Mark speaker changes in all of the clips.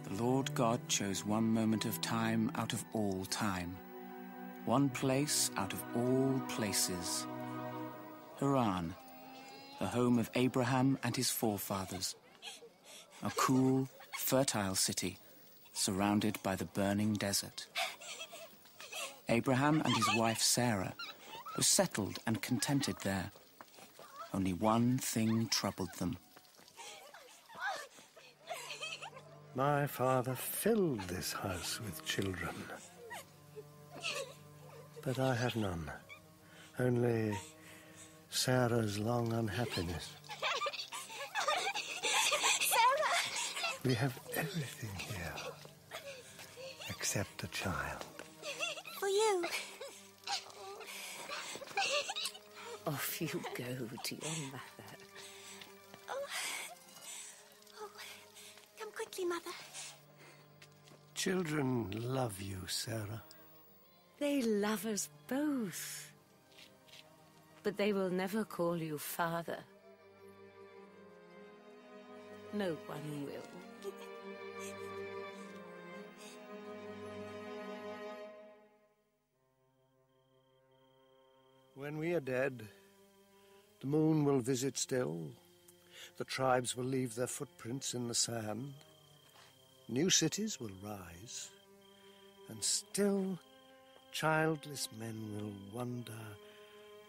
Speaker 1: The Lord God chose one moment of time out of all time, one place out of all places. Haran, the home of Abraham and his forefathers. A cool, fertile city surrounded by the burning desert. Abraham and his wife Sarah were settled and contented there. Only one thing troubled them.
Speaker 2: My father filled this house with children, but I have none. Only Sarah's long unhappiness.
Speaker 3: Sarah!
Speaker 2: We have everything here, except a child.
Speaker 3: For you.
Speaker 4: Off you go to your mother.
Speaker 3: Oh, come quickly, Mother.
Speaker 2: Children love you, Sarah.
Speaker 4: They love us both. But they will never call you father. No one will.
Speaker 2: When we are dead, the moon will visit still. The tribes will leave their footprints in the sand. New cities will rise. And still, childless men will wonder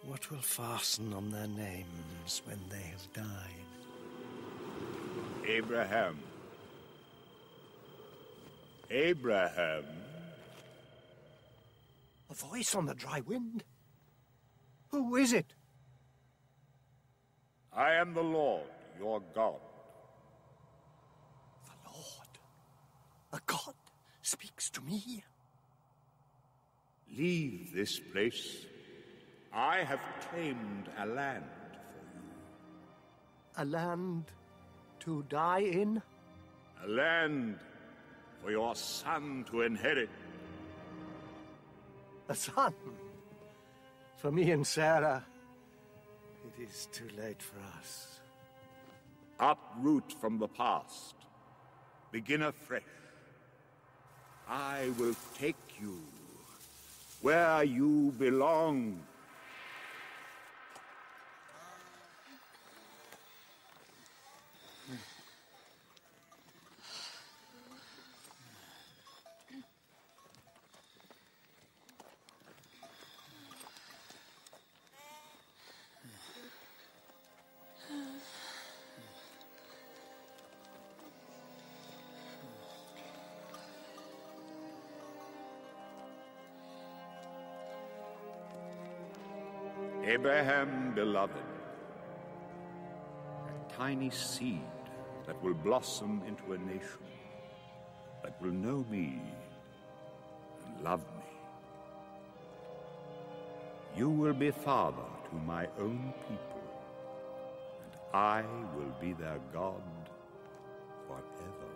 Speaker 2: what will fasten on their names when they have died.
Speaker 5: Abraham. Abraham.
Speaker 2: A voice on the dry wind? Who is it?
Speaker 5: I am the Lord, your God.
Speaker 2: The Lord? A God speaks to me?
Speaker 5: Leave this place. I have claimed a land for you.
Speaker 2: A land to die in?
Speaker 5: A land for your son to inherit.
Speaker 2: A son? For me and Sarah, it is too late for us.
Speaker 5: Uproot from the past. Begin afresh. I will take you where you belong. Abraham, beloved, a tiny seed that will blossom into a nation, that will know me and love me. You will be father to my own people, and I will be their God forever.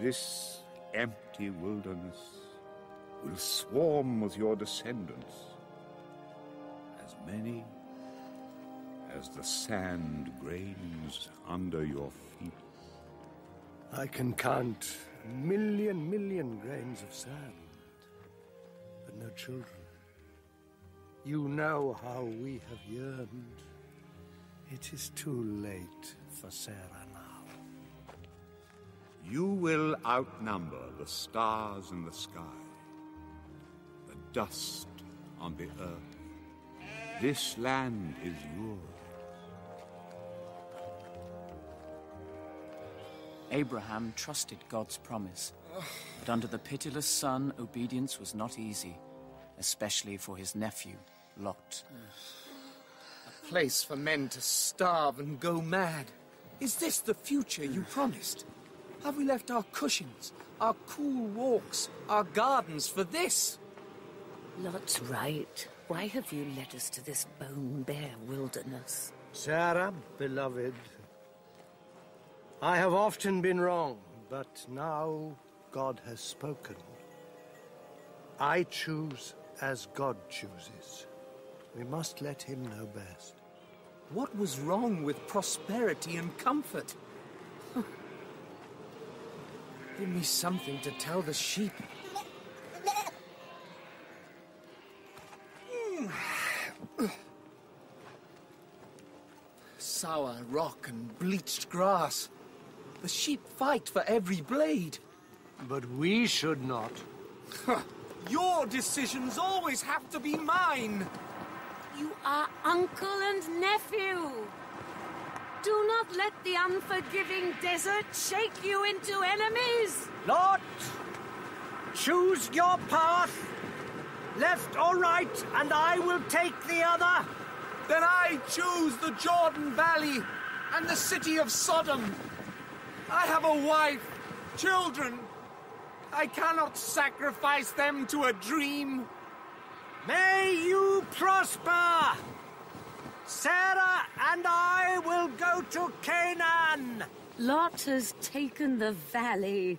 Speaker 5: This empty wilderness will swarm with your descendants, as many as the sand grains under your feet.
Speaker 2: I can count million grains of sand, but no children. You know how we have yearned. It is too late for Sarah now.
Speaker 5: You will outnumber the stars in the sky, the dust on the earth. This land is yours.
Speaker 1: Abraham trusted God's promise, but under the pitiless sun, obedience was not easy, especially for his nephew, Lot.
Speaker 6: A place for men to starve and go mad. Is this the future you promised? Have we left our cushions, our cool walks, our gardens for this?
Speaker 4: Lot's right. Why have you led us to this bone-bare wilderness?
Speaker 2: Sarah, beloved, I have often been wrong, but now God has spoken. I choose as God chooses. We must let him know best.
Speaker 6: What was wrong with prosperity and comfort? Give me something to tell the sheep. Sour rock and bleached grass. The sheep fight for every blade.
Speaker 2: But we should not.
Speaker 6: Your decisions always have to be mine.
Speaker 4: You are uncle and nephew. Do not let the unforgiving desert shake you into enemies.
Speaker 2: Lot! Choose your path, left or right, and I will take the other.
Speaker 6: Then I choose the Jordan Valley and the city of Sodom. I have a wife, children. I cannot sacrifice them to a dream.
Speaker 2: May you prosper! Sarah and I will go to Canaan.
Speaker 4: Lot has taken the valley,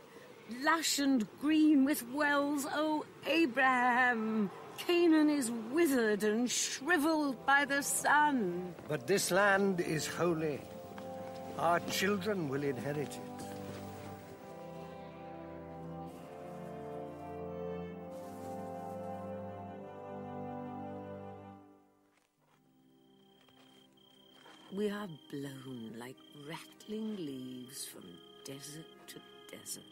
Speaker 4: lush and green with wells, O Abraham. Canaan is withered and shriveled by the sun.
Speaker 2: But this land is holy. Our children will inherit it.
Speaker 4: We are blown like rattling leaves from desert to desert.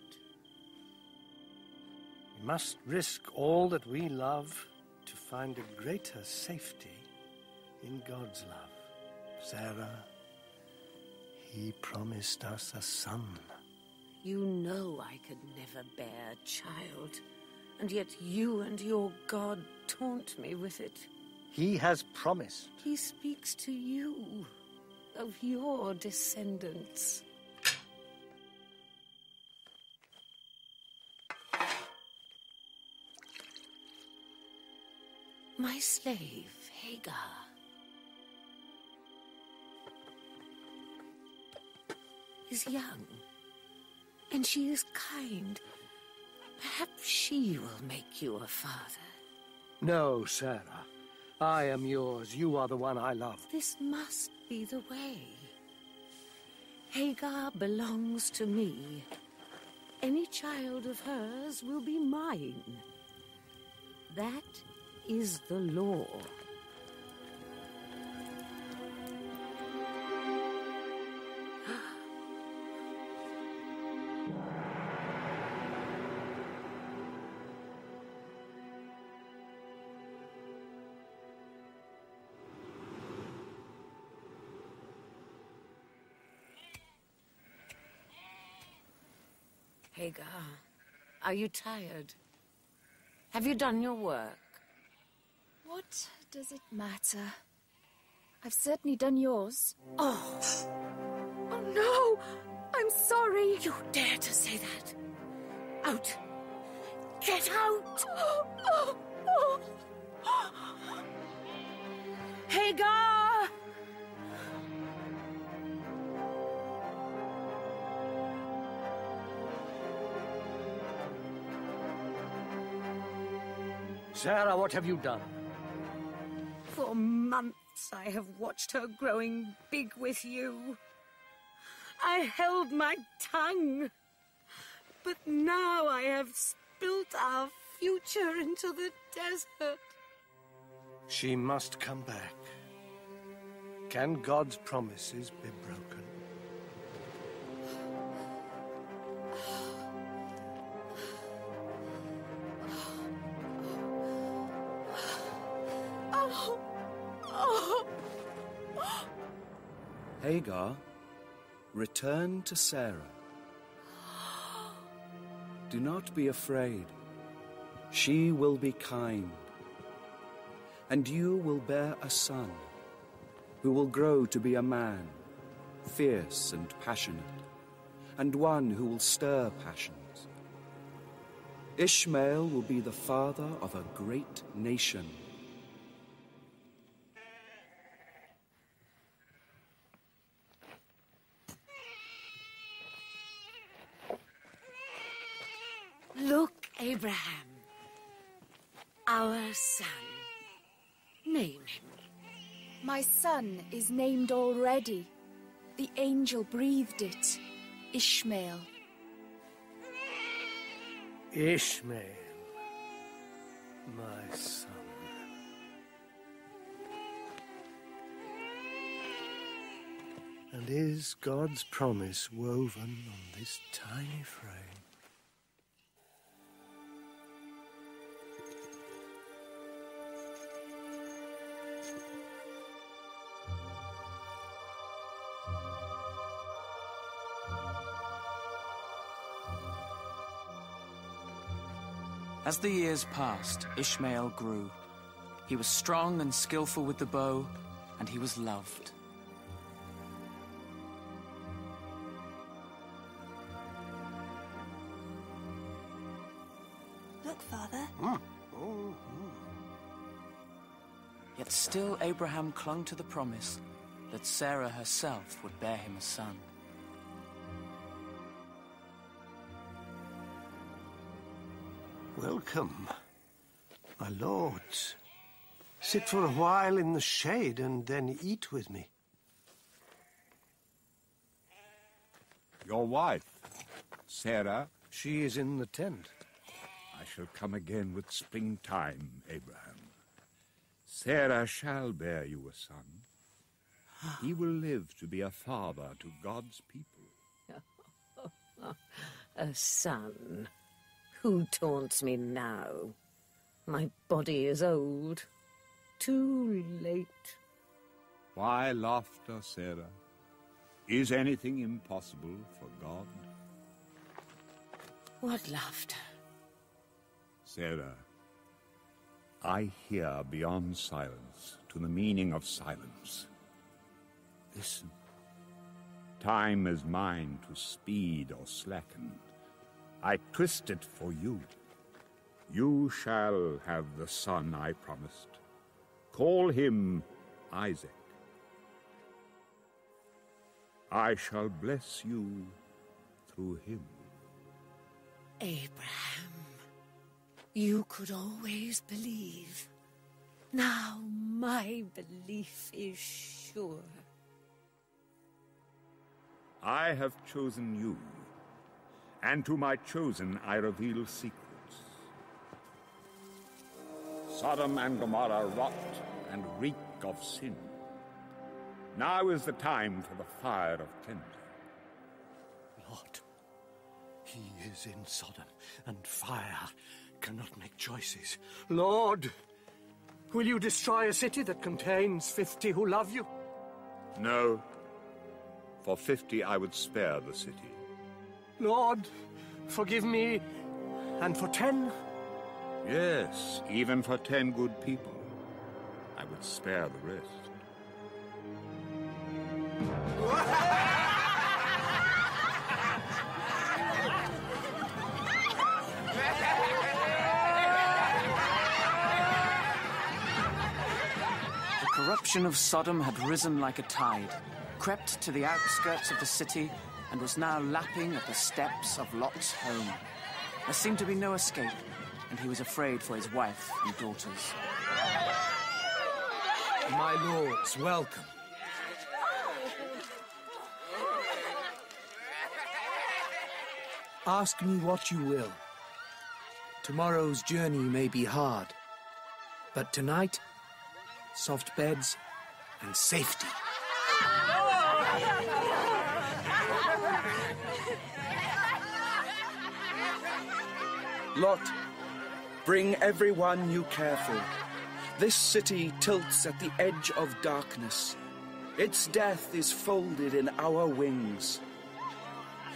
Speaker 2: We must risk all that we love to find a greater safety in God's love. Sarah, He promised us a son.
Speaker 4: You know I could never bear a child, and yet you and your God taunt me with it.
Speaker 2: He has promised.
Speaker 4: He speaks to you of your descendants. My slave, Hagar. Is young, and she is kind. Perhaps she will make you a father.
Speaker 2: No, Sarah. I am yours. You are the one I love.
Speaker 4: This must be the way. Hagar belongs to me. Any child of hers will be mine. That is the law. Hagar, are you tired? Have you done your work?
Speaker 7: What does it matter? I've certainly done yours.
Speaker 4: Oh,
Speaker 7: Oh no! I'm sorry!
Speaker 4: you dare to say that? Out! Get out! Hagar!
Speaker 2: Sarah, what have you done?
Speaker 4: For months I have watched her growing big with you. I held my tongue. But now I have spilt our future into the desert.
Speaker 2: She must come back. Can God's promises be broken?
Speaker 8: Hagar, return to Sarah. Do not be afraid. She will be kind. And you will bear a son, who will grow to be a man, fierce and passionate, and one who will stir passions. Ishmael will be the father of a great nation.
Speaker 4: Look, Abraham, our son. Name him.
Speaker 7: My son is named already. The angel breathed it. Ishmael.
Speaker 2: Ishmael, my son. And is God's promise woven on this tiny frame?
Speaker 1: As the years passed, Ishmael grew. He was strong and skillful with the bow, and he was loved.
Speaker 3: Look, Father.
Speaker 1: Yet still Abraham clung to the promise that Sarah herself would bear him a son.
Speaker 2: Welcome, my lords. Sit for a while in the shade and then eat with me.
Speaker 5: Your wife, Sarah.
Speaker 2: She is in the tent.
Speaker 5: I shall come again with springtime, Abraham. Sarah shall bear you a son. He will live to be a father to God's people.
Speaker 9: A son? Who taunts me now? My body is old. Too late.
Speaker 5: Why laughter, Sarah? Is anything impossible for God?
Speaker 9: What laughter?
Speaker 5: Sarah, I hear beyond silence to the meaning of silence. Listen. Time is mine to speed or slacken. I twist it for you. You shall have the son I promised. Call him Isaac. I shall bless you through him.
Speaker 9: Abraham, you could always believe. Now my belief is sure.
Speaker 5: I have chosen you, and to my chosen I reveal secrets. Sodom and Gomorrah rot and reek of sin. Now is the time for the fire of cleansing.
Speaker 2: Lord, he is in Sodom, and fire cannot make choices. Lord, will you destroy a city that contains 50 who love you?
Speaker 5: No. For 50 I would spare the city.
Speaker 2: Lord, forgive me, and for 10?
Speaker 5: Yes, even for 10 good people, I would spare the rest.
Speaker 1: The corruption of Sodom had risen like a tide, crept to the outskirts of the city, and was now lapping at the steps of Lot's home. There seemed to be no escape, and he was afraid for his wife and daughters.
Speaker 6: My lords, welcome. Ask me what you will. Tomorrow's journey may be hard, but tonight, soft beds and safety.
Speaker 8: Lot, bring everyone you care for. This city tilts at the edge of darkness. Its death is folded in our wings.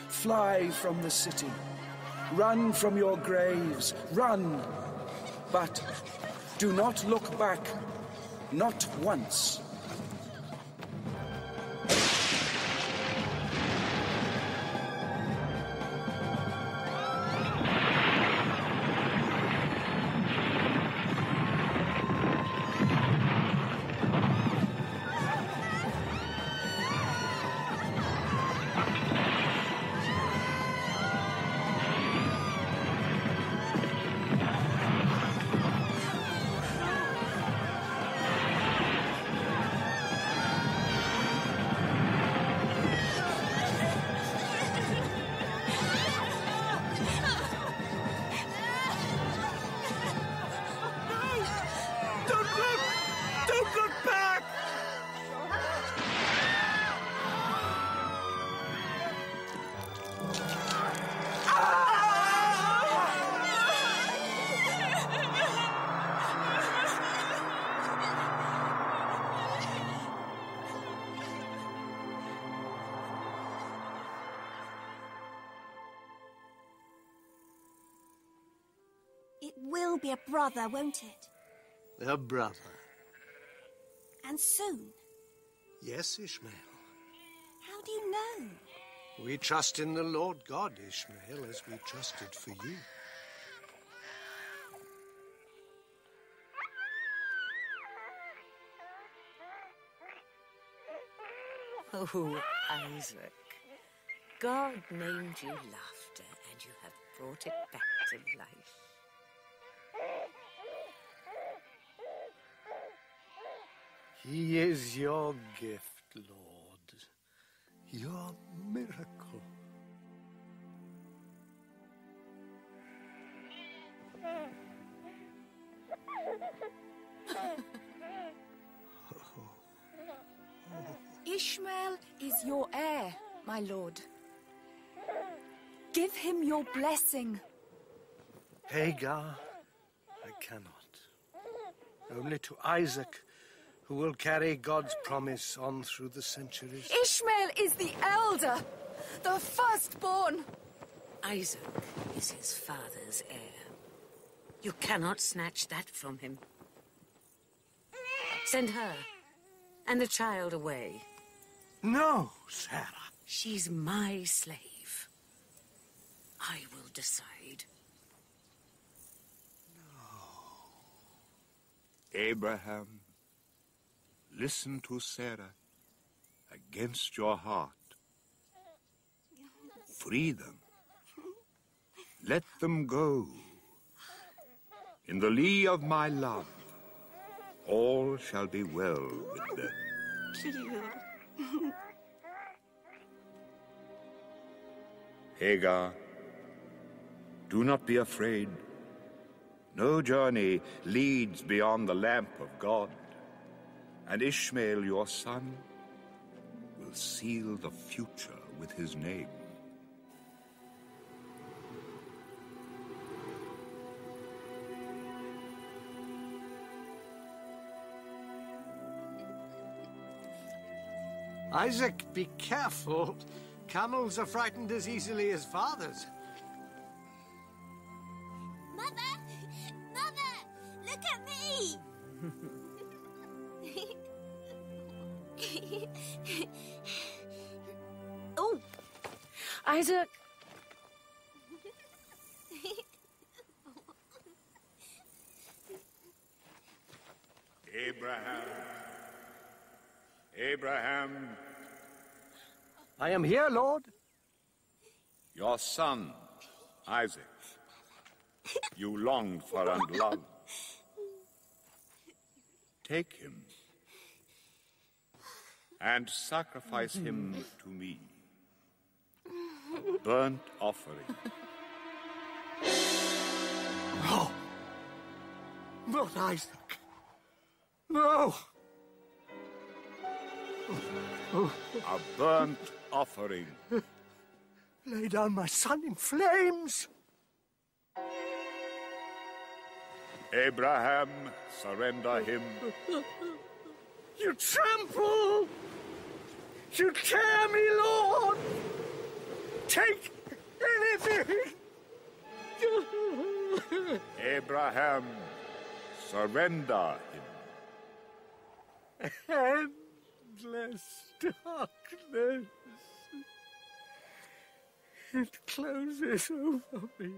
Speaker 8: Fly from the city. Run from your graves. Run. But do not look back. Not once.
Speaker 3: will be a brother, won't it?
Speaker 2: A brother.
Speaker 3: And soon.
Speaker 2: Yes, Ishmael.
Speaker 3: How do you know?
Speaker 2: We trust in the Lord God, Ishmael, as we trusted for you.
Speaker 9: Oh, Isaac. God named you laughter, and you have brought it back to life.
Speaker 2: He is your gift, Lord. Your miracle.
Speaker 7: Ishmael is your heir, my lord. Give him your blessing.
Speaker 2: Hagar, I cannot. Only to Isaac, who will carry God's promise on through the centuries.
Speaker 7: Ishmael is the elder, the firstborn.
Speaker 9: Isaac is his father's heir. You cannot snatch that from him. Send her and the child away.
Speaker 2: No, Sarah.
Speaker 9: She's my slave. I will decide.
Speaker 5: Abraham, listen to Sarah against your heart. Free them. Let them go. In the lee of my love, all shall be well with them. Hagar, do not be afraid. No journey leads beyond the lamp of God, and Ishmael, your son, will seal the future with his name.
Speaker 2: Isaac, be careful. Camels are frightened as easily as fathers.
Speaker 3: Mother! Mother! Look at me!
Speaker 4: Oh! Isaac!
Speaker 5: Abraham. Abraham.
Speaker 2: I am here, Lord.
Speaker 5: Your son, Isaac, you longed for and loved. Take him and sacrifice him to me. A burnt offering.
Speaker 2: No. Not Isaac. No.
Speaker 5: A burnt offering.
Speaker 2: Lay down my son in flames.
Speaker 5: Abraham, surrender him.
Speaker 2: You trample. You tear me, Lord. Take anything.
Speaker 5: Abraham, surrender him.
Speaker 2: Endless darkness. It closes over me.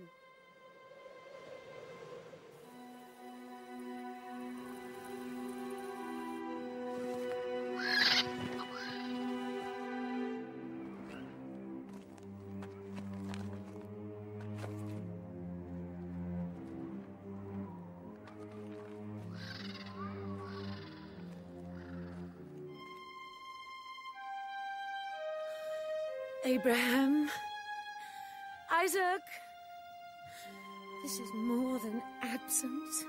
Speaker 4: Abraham. Isaac. This is more than absence.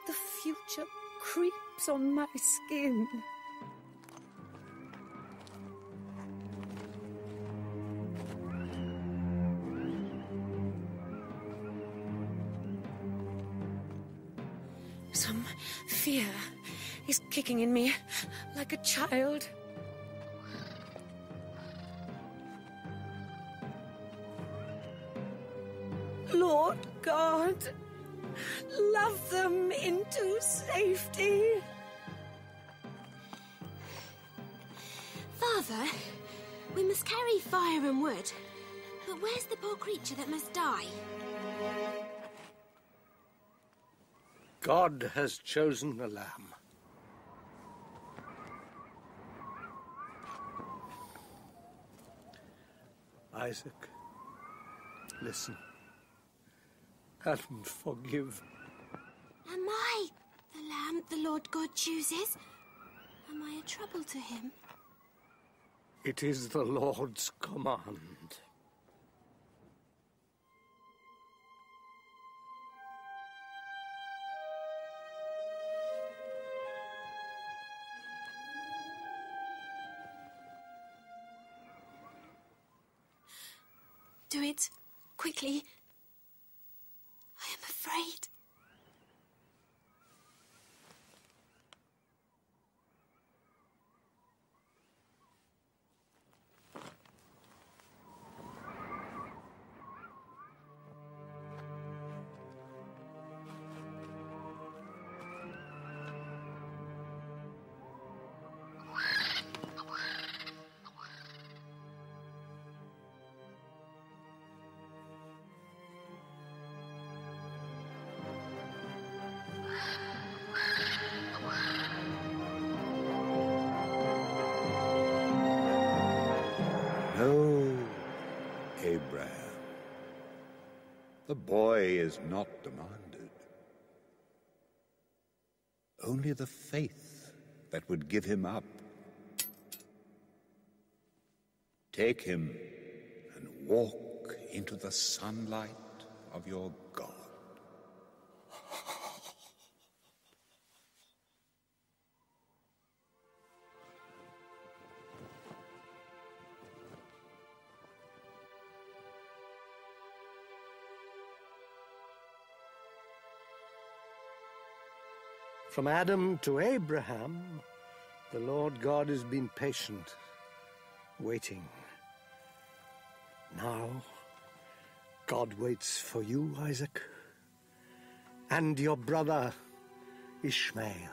Speaker 4: The future creeps on my skin. Some fear is kicking in me like a child. Lord God, love them into safety.
Speaker 3: Father, we must carry fire and wood. But where's the poor creature that must die?
Speaker 2: God has chosen a lamb. Isaac, listen and forgive.
Speaker 3: Am I the lamb the Lord God chooses? Am I a trouble to him?
Speaker 2: It is the Lord's command.
Speaker 3: Do it. Quickly. I am afraid.
Speaker 5: No, Abraham. The boy is not demanded. Only the faith that would give him up. Take him and walk into the sunlight of your God.
Speaker 2: From Adam to Abraham, the Lord God has been patient, waiting. Now, God waits for you, Isaac, and your brother, Ishmael.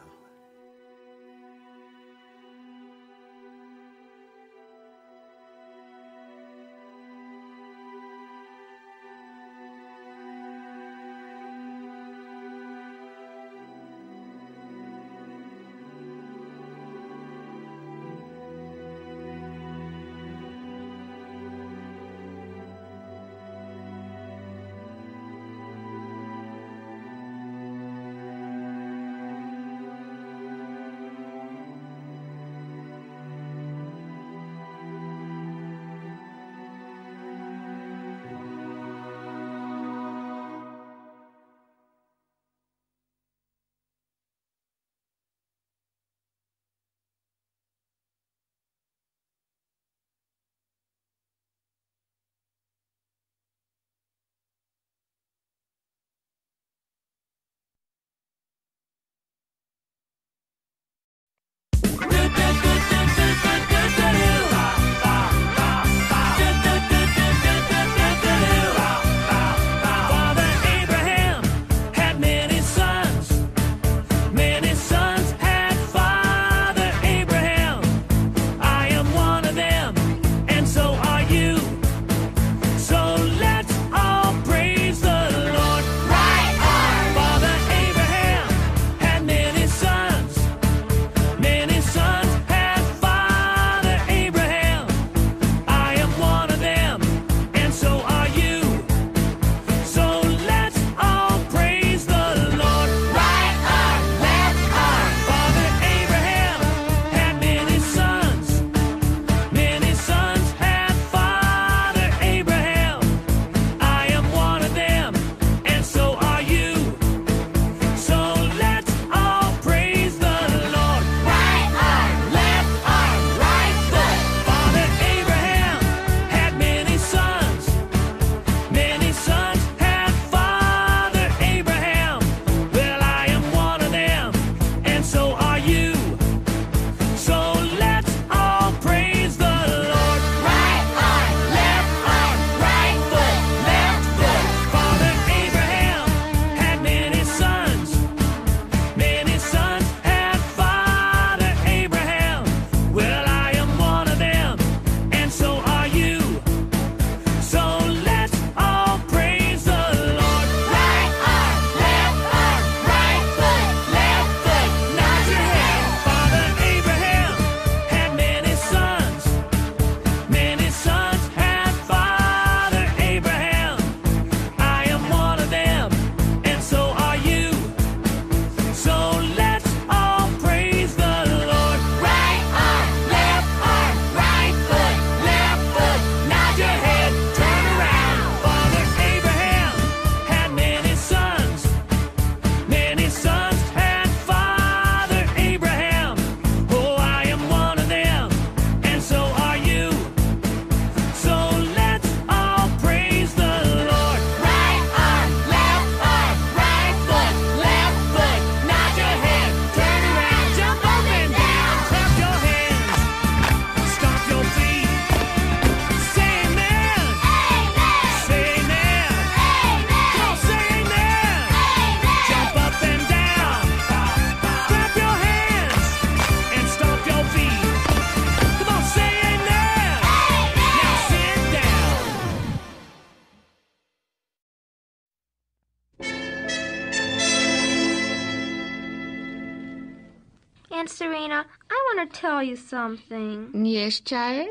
Speaker 3: Aunt Serena, I want to tell you something.
Speaker 10: Yes, child?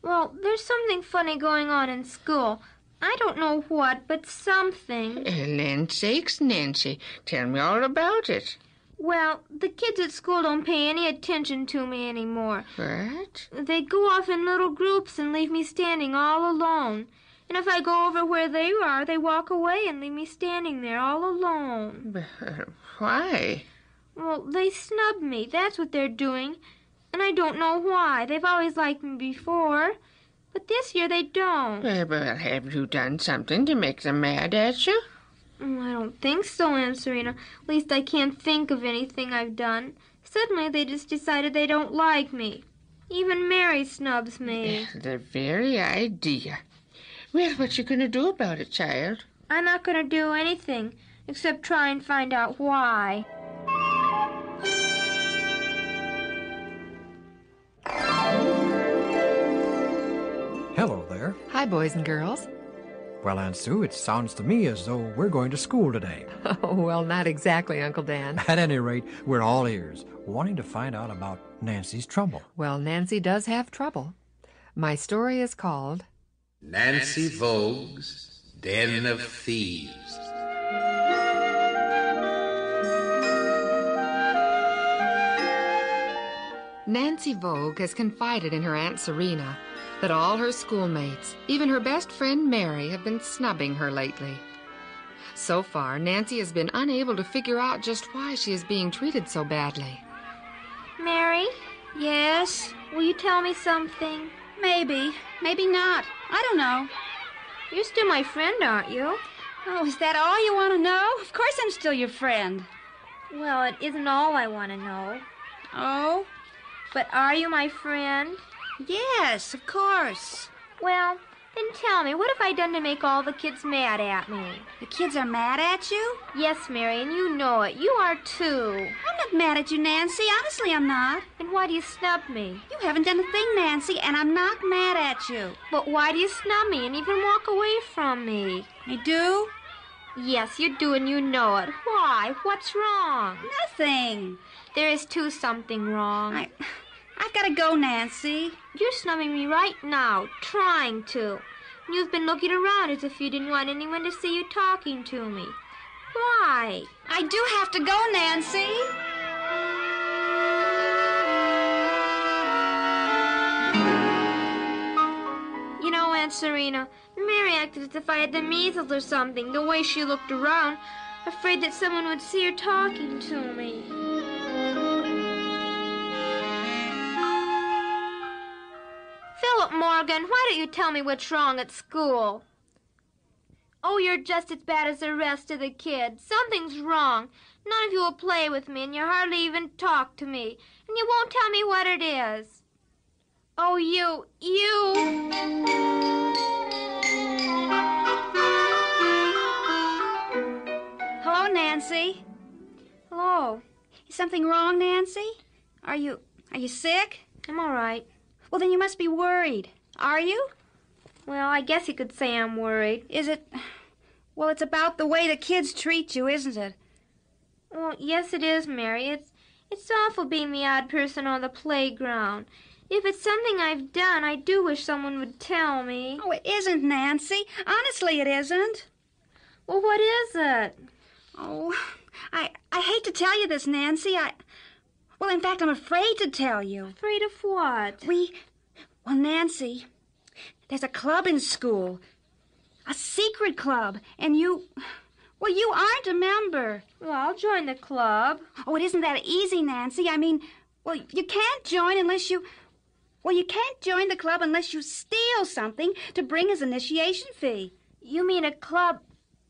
Speaker 3: Well, there's something funny going on in school. I don't know what, but something.
Speaker 10: Land's sakes, Nancy, tell me all about it.
Speaker 3: Well, the kids at school don't pay any attention to me anymore.
Speaker 10: What?
Speaker 3: They go off in little groups and leave me standing all alone. And if I go over where they are, they walk away and leave me standing there all alone.
Speaker 10: But why?
Speaker 3: Well, they snub me. That's what they're doing. And I don't know why. They've always liked me before. But this year they don't.
Speaker 10: Well, have you done something to make them mad at you?
Speaker 3: I don't think so, Aunt Serena. At least I can't think of anything I've done. Suddenly they just decided they don't like me. Even Mary snubs me.
Speaker 10: The very idea. Well, what you going to do about it, child?
Speaker 3: I'm not going to do anything except try and find out why.
Speaker 11: Hello there.
Speaker 12: Hi, boys and girls.
Speaker 11: Well, Aunt Sue, it sounds to me as though we're going to school today.
Speaker 12: Oh, well, not exactly, Uncle Dan.
Speaker 11: At any rate, we're all ears, wanting to find out about Nancy's trouble.
Speaker 12: Well, Nancy does have trouble. My story is called
Speaker 13: Nancy Vogue's Den of Thieves.
Speaker 12: Nancy Vogue has confided in her Aunt Serena that all her schoolmates, even her best friend Mary, have been snubbing her lately. So far, Nancy has been unable to figure out just why she is being treated so badly.
Speaker 3: Mary,
Speaker 4: Yes?
Speaker 3: will you tell me something?
Speaker 4: Maybe. Maybe not. I don't know.
Speaker 3: You're still my friend, aren't you?
Speaker 4: Oh, is that all you want to know? Of course I'm still your friend.
Speaker 3: Well, it isn't all I want to know.
Speaker 4: Oh?
Speaker 3: But are you my friend?
Speaker 4: Yes, of course.
Speaker 3: Well, then tell me, what have I done to make all the kids mad at me?
Speaker 4: The kids are mad at you?
Speaker 3: Yes, Mary, and you know it. You are too.
Speaker 4: I'm not mad at you, Nancy. Honestly, I'm not.
Speaker 3: And why do you snub me?
Speaker 4: You haven't done a thing, Nancy, and I'm not mad at you.
Speaker 3: But why do you snub me and even walk away from me?
Speaker 4: I do?
Speaker 3: Yes, you do, and you know it. Why? What's wrong?
Speaker 4: Nothing.
Speaker 3: There is too something wrong.
Speaker 4: I've got to go, Nancy.
Speaker 3: You're snubbing me right now, trying to. You've been looking around as if you didn't want anyone to see you talking to me. Why?
Speaker 4: I do have to go, Nancy.
Speaker 3: You know, Aunt Serena, Mary acted as if I had the measles or something, the way she looked around, afraid that someone would see her talking to me. Philip Morgan, why don't you tell me what's wrong at school? Oh, you're just as bad as the rest of the kids. Something's wrong. None of you will play with me, and you hardly even talk to me. And you won't tell me what it is. Oh, you...
Speaker 4: Hello, Nancy.
Speaker 3: Hello.
Speaker 4: Is something wrong, Nancy? Are you sick?
Speaker 3: I'm all right.
Speaker 4: Well, then you must be worried. Are you?
Speaker 3: Well, I guess you could say I'm worried.
Speaker 4: Is it... Well, it's about the way the kids treat you, isn't it?
Speaker 3: Well, yes, it is, Mary. It's awful being the odd person on the playground. If it's something I've done, I do wish someone would tell me.
Speaker 4: Oh, it isn't, Nancy. Honestly, it isn't.
Speaker 3: Well, what is it?
Speaker 4: Oh, I hate to tell you this, Nancy. Well, in fact, I'm afraid to tell you.
Speaker 3: Afraid of what?
Speaker 4: Well, Nancy, there's a club in school. A secret club. And you aren't a member.
Speaker 3: Well, I'll join the club.
Speaker 4: Oh, it isn't that easy, Nancy. I mean, you can't join unless you... Well, you can't join the club unless you steal something to bring as initiation fee.
Speaker 3: You mean a club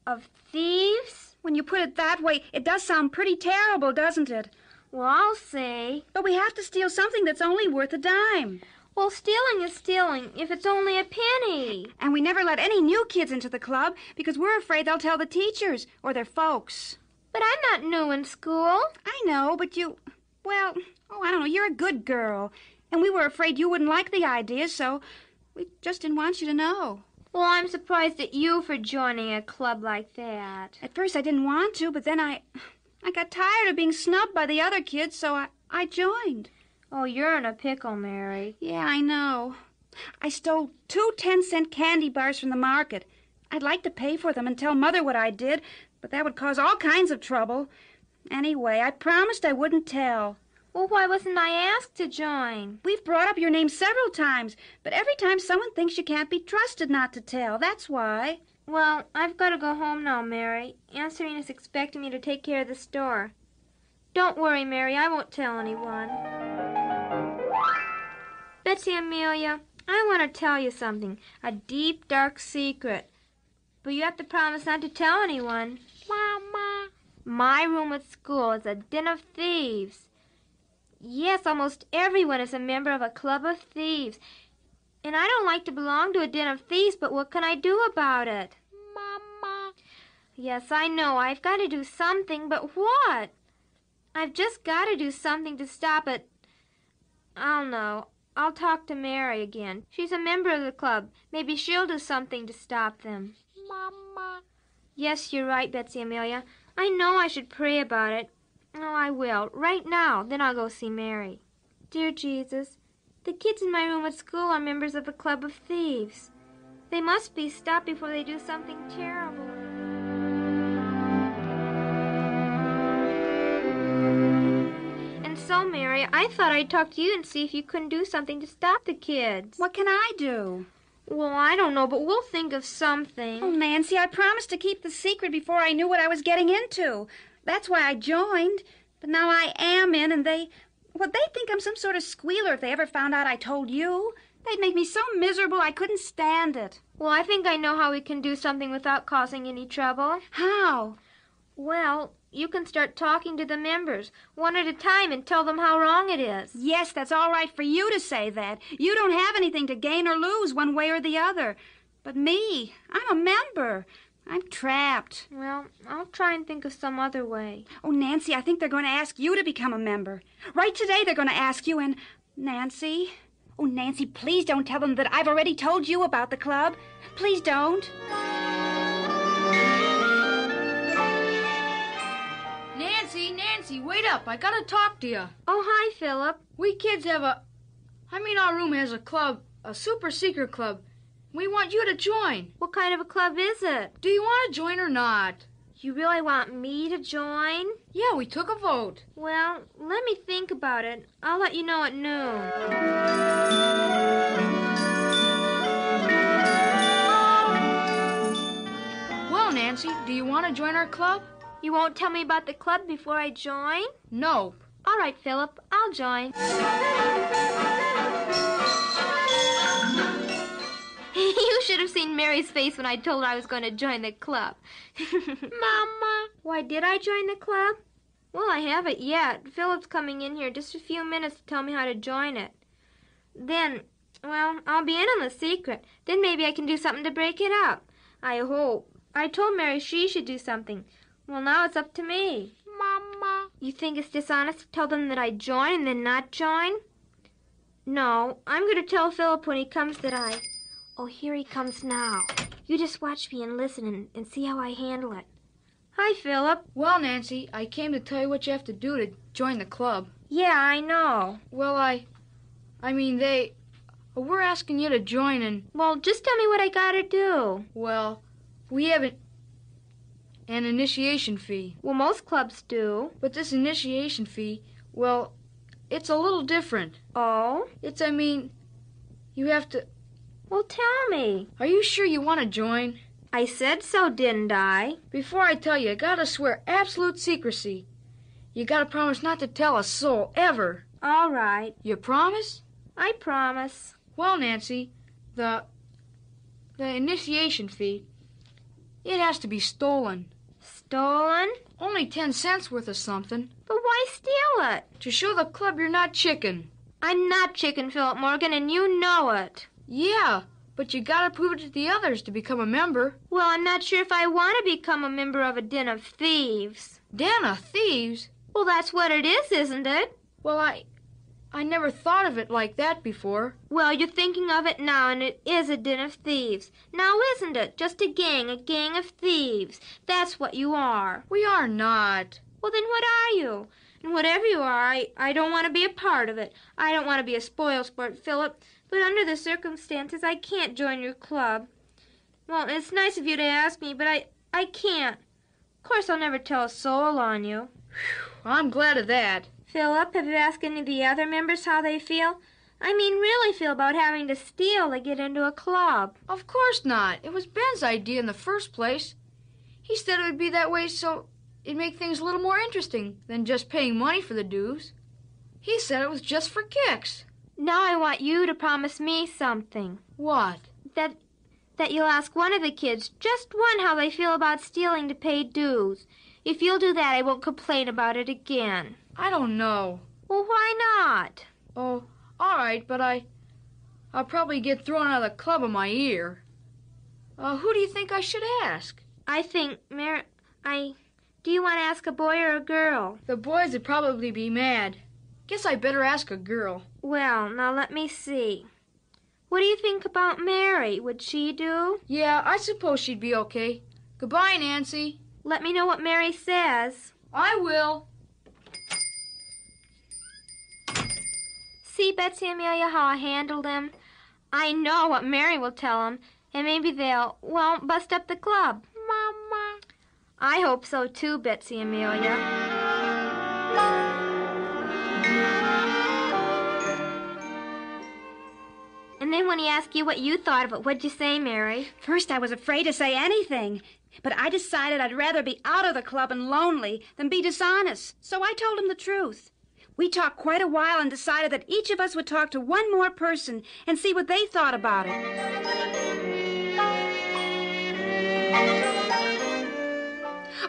Speaker 3: of thieves?
Speaker 4: When you put it that way, it does sound pretty terrible, doesn't it?
Speaker 3: Well, I'll say.
Speaker 4: But we have to steal something that's only worth a dime.
Speaker 3: Well, stealing is stealing if it's only a penny.
Speaker 4: And we never let any new kids into the club because we're afraid they'll tell the teachers or their folks.
Speaker 3: But I'm not new in school.
Speaker 4: I know, but I don't know, you're a good girl. And we were afraid you wouldn't like the idea, so we just didn't want you to know.
Speaker 3: Well, I'm surprised at you for joining a club like that.
Speaker 4: At first I didn't want to, but then I got tired of being snubbed by the other kids, so
Speaker 14: I joined.
Speaker 3: Oh, you're in a pickle, Mary.
Speaker 14: Yeah, I know. I stole 2 10-cent candy bars from the market. I'd like to pay for them and tell Mother what I did, but that would cause all kinds of trouble. Anyway, I promised I wouldn't tell.
Speaker 3: Well, why wasn't I asked to join?
Speaker 14: We've brought up your name several times, but every time someone thinks you can't be trusted not to tell. That's why.
Speaker 3: Well, I've got to go home now, Mary. Aunt Serena's expecting me to take care of the store. Don't worry, Mary. I won't tell anyone. Betsy Amelia, I want to tell you something. A deep, dark secret. But you have to promise not to tell anyone. Mama. My room at school is a den of thieves. Yes, almost everyone is a member of a club of thieves. And I don't like to belong to a den of thieves, but what can I do about it? Mama. Yes, I know. I've got to do something, but what? I've just got to do something to stop it. I'll know. I'll talk to Mary again. She's a member of the club. Maybe she'll do something to stop them. Mama. Yes, you're right, Betsy Amelia. I know I should pray about it. Oh, I will. Right now. Then I'll go see Mary. Dear Jesus, the kids in my room at school are members of the Club of Thieves. They must be stopped before they do something terrible. And so, Mary, I thought I'd talk to you and see if you couldn't do something to stop the kids.
Speaker 14: What can I do?
Speaker 3: Well, I don't know, but we'll think of something.
Speaker 14: Oh, Nancy, I promised to keep the secret before I knew what I was getting into. That's why I joined. But now I am in, and they'd think I'm some sort of squealer if they ever found out I told you. They'd make me so miserable I couldn't stand it.
Speaker 3: Well, I think I know how we can do something without causing any trouble.
Speaker 14: How?
Speaker 3: Well, you can start talking to the members, one at a time, and tell them how wrong it is.
Speaker 14: Yes, that's all right for you to say that. You don't have anything to gain or lose one way or the other. But me, I'm a member. I'm trapped.
Speaker 3: Well, I'll try and think of some other way.
Speaker 14: Oh, Nancy, I think they're going to ask you to become a member. Right today they're going to ask you, and Nancy... Oh, Nancy, please don't tell them that I've already told you about the club. Please don't.
Speaker 15: Nancy, wait up. I gotta talk to you.
Speaker 3: Oh, hi, Philip.
Speaker 15: We kids have our room has a club, a super secret club. We want you to join.
Speaker 3: What kind of a club is it?
Speaker 15: Do you want to join or not?
Speaker 3: You really want me to join?
Speaker 15: Yeah, we took a vote.
Speaker 3: Well, let me think about it. I'll let you know at noon.
Speaker 15: Well, Nancy, do you want to join our club?
Speaker 3: You won't tell me about the club before I join?
Speaker 15: No.
Speaker 3: All right, Philip, I'll join. You should have seen Mary's face when I told her I was going to join the club. Mama. Why, did I join the club? Well, I haven't yet. Philip's coming in here just a few minutes to tell me how to join it. Then, well, I'll be in on the secret. Then maybe I can do something to break it up. I hope. I told Mary she should do something. Well, now it's up to me. Mama. You think it's dishonest to tell them that I join and then not join? No, I'm going to tell Philip when he comes that I... Oh, here he comes now. You just watch me and listen and see how I handle it. Hi, Philip.
Speaker 15: Well, Nancy, I came to tell you what you have to do to join the club.
Speaker 3: Yeah, I know.
Speaker 15: Well, we're asking you to join and...
Speaker 3: Well, just tell me what I gotta do.
Speaker 15: Well, we have an initiation fee.
Speaker 3: Well, most clubs do.
Speaker 15: But this initiation fee, well, it's a little different.
Speaker 3: Oh?
Speaker 15: You have to...
Speaker 3: Well, tell me.
Speaker 15: Are you sure you want to join?
Speaker 3: I said so, didn't I?
Speaker 15: Before I tell you, I gotta swear absolute secrecy. You gotta promise not to tell a soul, ever.
Speaker 3: All right.
Speaker 15: You promise?
Speaker 3: I promise.
Speaker 15: Well, Nancy, the initiation fee, it has to be stolen.
Speaker 3: Stolen?
Speaker 15: Only 10 cents worth of something.
Speaker 3: But why steal it?
Speaker 15: To show the club you're not chicken.
Speaker 3: I'm not chicken, Philip Morgan, and you know it.
Speaker 15: Yeah, but you gotta prove it to the others to become a member.
Speaker 3: Well, I'm not sure if I want to become a member of a den of thieves.
Speaker 15: Den of thieves?
Speaker 3: Well, that's what it is, isn't it?
Speaker 15: Well, I never thought of it like that before.
Speaker 3: Well, you're thinking of it now, and it is a den of thieves. Now, isn't it? Just a gang of thieves. That's what you are.
Speaker 15: We are not.
Speaker 3: Well, then what are you? And whatever you are, I don't want to be a part of it. I don't want to be a spoilsport, Philip, but under the circumstances, I can't join your club. Well, it's nice of you to ask me, but I can't. Of course, I'll never tell a soul on you.
Speaker 15: I'm glad of that.
Speaker 3: Philip, have you asked any of the other members how they feel? I mean, really feel about having to steal to get into a club.
Speaker 15: Of course not. It was Ben's idea in the first place. He said it would be that way so it'd make things a little more interesting than just paying money for the dues. He said it was just for kicks.
Speaker 3: Now I want you to promise me something.
Speaker 15: What?
Speaker 3: That you'll ask one of the kids, just one, how they feel about stealing to pay dues. If you'll do that, I won't complain about it again.
Speaker 15: I don't know.
Speaker 3: Well, why not?
Speaker 15: Oh, all right, but I'll probably get thrown out of the club in my ear. Who do you think I should ask?
Speaker 3: I think, do you want to ask a boy or a girl?
Speaker 15: The boys would probably be mad. Guess I better ask a girl.
Speaker 3: Well, now let me see. What do you think about Mary? Would she do?
Speaker 15: Yeah, I suppose she'd be okay. Goodbye, Nancy.
Speaker 3: Let me know what Mary says.
Speaker 15: I will.
Speaker 3: See, Betsy Amelia, how I handled him? I know what Mary will tell him, and maybe they'll, bust up the club. Mama. I hope so, too, Betsy Amelia. And then when he asked you what you thought of it, what'd you say, Mary?
Speaker 14: First, I was afraid to say anything. But I decided I'd rather be out of the club and lonely than be dishonest. So I told him the truth. We talked quite a while and decided that each of us would talk to one more person and see what they thought about it.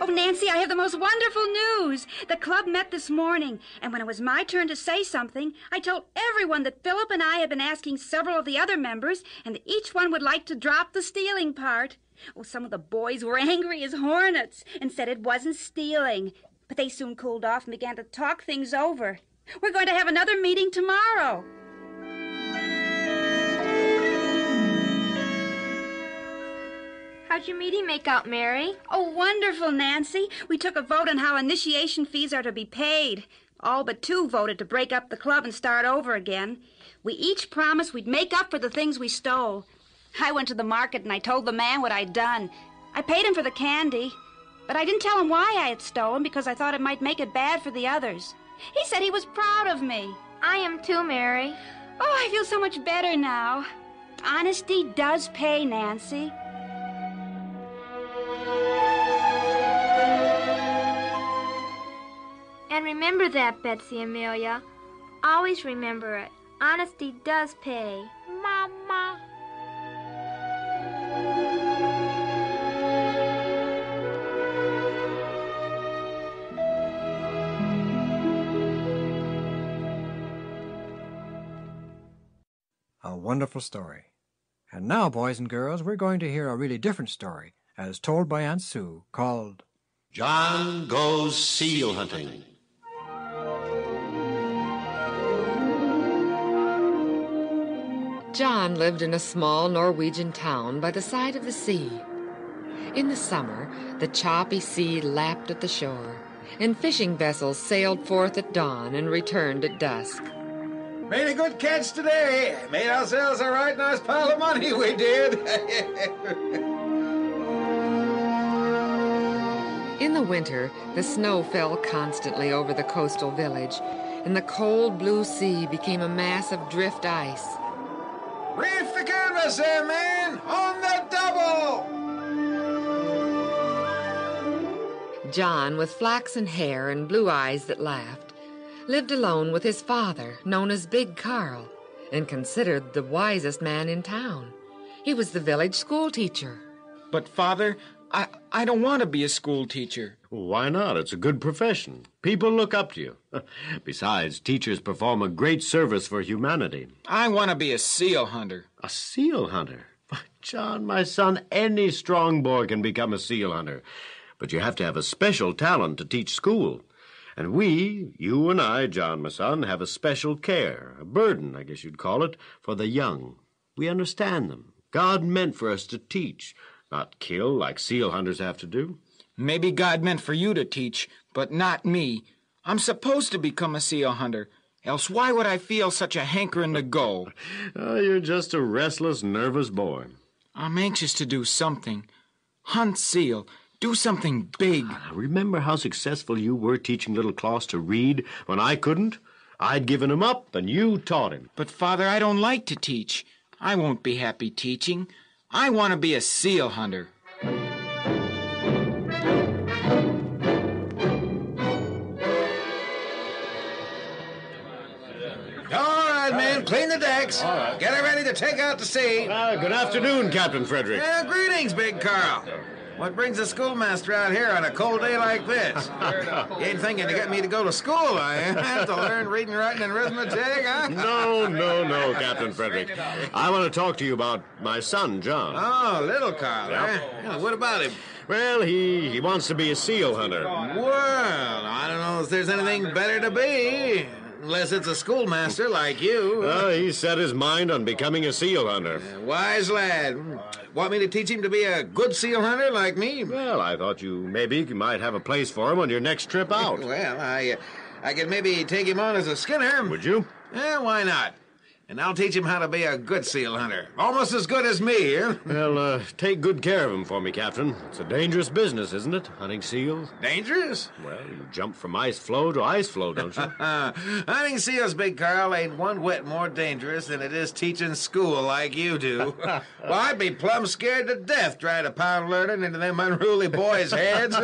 Speaker 14: Oh, Nancy, I have the most wonderful news. The club met this morning, and when it was my turn to say something, I told everyone that Philip and I had been asking several of the other members, and that each one would like to drop the stealing part. Oh, some of the boys were angry as hornets and said it wasn't stealing. But they soon cooled off and began to talk things over. We're going to have another meeting tomorrow.
Speaker 3: How'd your meeting make out, Mary?
Speaker 14: Oh, wonderful, Nancy. We took a vote on how initiation fees are to be paid. All but 2 voted to break up the club and start over again. We each promised we'd make up for the things we stole. I went to the market and I told the man what I'd done. I paid him for the candy, but I didn't tell him why I had stolen because I thought it might make it bad for the others. He said he was proud of me.
Speaker 3: I am too, Mary.
Speaker 14: Oh, I feel so much better now. Honesty does pay, Nancy.
Speaker 3: And remember that, Betsy Amelia. Always remember it. Honesty does pay. Mama.
Speaker 11: A wonderful story. And now, boys and girls, we're going to hear a really different story, as told by Aunt Sue, called
Speaker 16: John Goes Seal Hunting.
Speaker 12: John lived in a small Norwegian town by the side of the sea. In the summer, the choppy sea lapped at the shore, and fishing vessels sailed forth at dawn and returned at dusk.
Speaker 17: Made a good catch today. Made ourselves a right nice pile of money, we did.
Speaker 12: In the winter, the snow fell constantly over the coastal village, and the cold blue sea became a mass of drift ice.
Speaker 17: Reef the canvas there, man! On the double!
Speaker 12: John, with flaxen hair and blue eyes that laughed, lived alone with his father, known as Big Carl, and considered the wisest man in town. He was the village school teacher.
Speaker 18: But, Father, I don't want to be a school teacher.
Speaker 16: Why not? It's a good profession. People look up to you. Besides, teachers perform a great service for humanity.
Speaker 18: I want to be a seal hunter.
Speaker 16: A seal hunter? John, my son, any strong boy can become a seal hunter. But you have to have a special talent to teach school. And we, you and I, John, my son, have a special care, a burden, I guess you'd call it, for the young. We understand them. God meant for us to teach, not kill like seal hunters have to do.
Speaker 18: Maybe God meant for you to teach, but not me. I'm supposed to become a seal hunter. Else why would I feel such a hankering to go?
Speaker 16: You're just a restless, nervous boy.
Speaker 18: I'm anxious to do something. Hunt seal. Do something big.
Speaker 16: Remember how successful you were teaching little Klaus to read when I couldn't? I'd given him up, and you taught him.
Speaker 18: But, Father, I don't like to teach. I won't be happy teaching. I want to be a seal hunter.
Speaker 17: Men, clean the decks. All right. Get her ready to take out to sea.
Speaker 16: Good afternoon, Captain Frederick.
Speaker 17: Greetings, Big Carl. What brings the schoolmaster out here on a cold day like this? You ain't thinking to get me to go to school, are you? To learn reading, writing, and arithmetic, huh?
Speaker 16: No, Captain Frederick. I want to talk to you about my son, John.
Speaker 17: Oh, little Carl, eh? Yeah, what about him?
Speaker 16: Well, he wants to be a seal hunter.
Speaker 17: Well, I don't know if there's anything better to be. Unless it's a schoolmaster like you.
Speaker 16: He set his mind on becoming a seal hunter.
Speaker 17: Wise lad. Want me to teach him to be a good seal hunter like me?
Speaker 16: Well, I thought you might have a place for him on your next trip out.
Speaker 17: Well, I could maybe take him on as a skinner.
Speaker 16: Would you?
Speaker 17: Why not? And I'll teach him how to be a good seal hunter. Almost as good as me, eh?
Speaker 16: Well, take good care of him for me, Captain. It's a dangerous business, isn't it, hunting seals?
Speaker 17: Dangerous?
Speaker 16: Well, you jump from ice floe to ice floe, don't you?
Speaker 17: Hunting seals, Big Carl, ain't one whit more dangerous than it is teaching school like you do. Well, I'd be plumb scared to death trying to pound learning into them unruly boys' heads.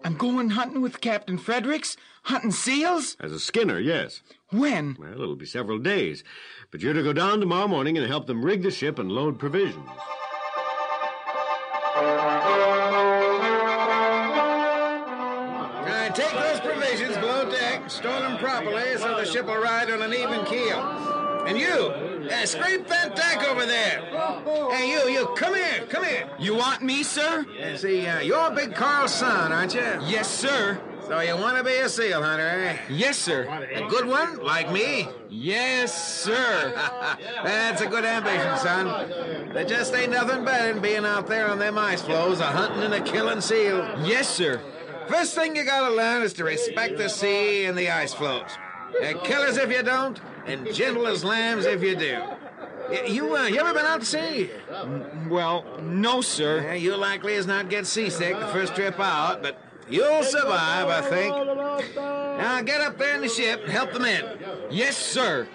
Speaker 18: I'm going hunting with Captain Fredericks? Hunting seals?
Speaker 16: As a skinner, yes.
Speaker 18: When?
Speaker 16: Well, it'll be several days. But you're to go down tomorrow morning and help them rig the ship and load provisions.
Speaker 17: Take those provisions below deck, store them properly so the ship will ride on an even keel. And you, scrape that deck over there. Hey, you, come here.
Speaker 18: You want me, sir?
Speaker 17: See, you're Big Carl's son, aren't you?
Speaker 18: Yes, sir.
Speaker 17: So you want to be a seal hunter, eh?
Speaker 18: Yes, sir.
Speaker 17: A good one, like me?
Speaker 18: Yes, sir.
Speaker 17: That's a good ambition, son. There just ain't nothing better than being out there on them ice floes, a-hunting and a-killing seal.
Speaker 18: Yes, sir.
Speaker 17: First thing you gotta learn is to respect the sea and the ice floes. They're killers if you don't, and gentle as lambs if you do. You ever been out to sea?
Speaker 18: Well, no, sir.
Speaker 17: You likely as not get seasick the first trip out, but you'll survive, I think. Now get up there in the ship and help the men.
Speaker 18: Yes, sir.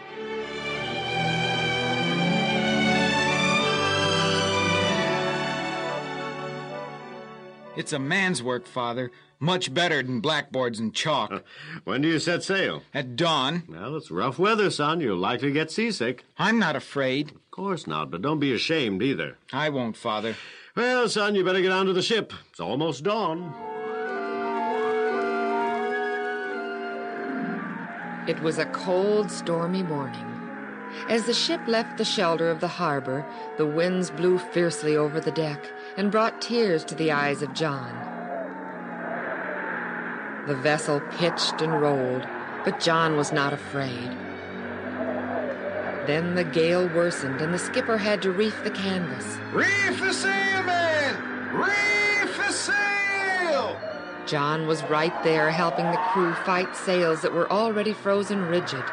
Speaker 18: It's a man's work, Father. Much better than blackboards and chalk.
Speaker 16: When do you set sail?
Speaker 18: At dawn.
Speaker 16: Well, it's rough weather, son. You'll likely get seasick.
Speaker 18: I'm not afraid.
Speaker 16: Of course not, but don't be ashamed either.
Speaker 18: I won't, Father.
Speaker 16: Well, son, you better get on to the ship. It's almost dawn.
Speaker 12: It was a cold, stormy morning. As the ship left the shelter of the harbor, the winds blew fiercely over the deck and brought tears to the eyes of John. The vessel pitched and rolled, but John was not afraid. Then the gale worsened, and the skipper had to reef the canvas.
Speaker 17: Reef the sail, men! Reef the sail!
Speaker 12: John was right there helping the crew fight sails that were already frozen rigid.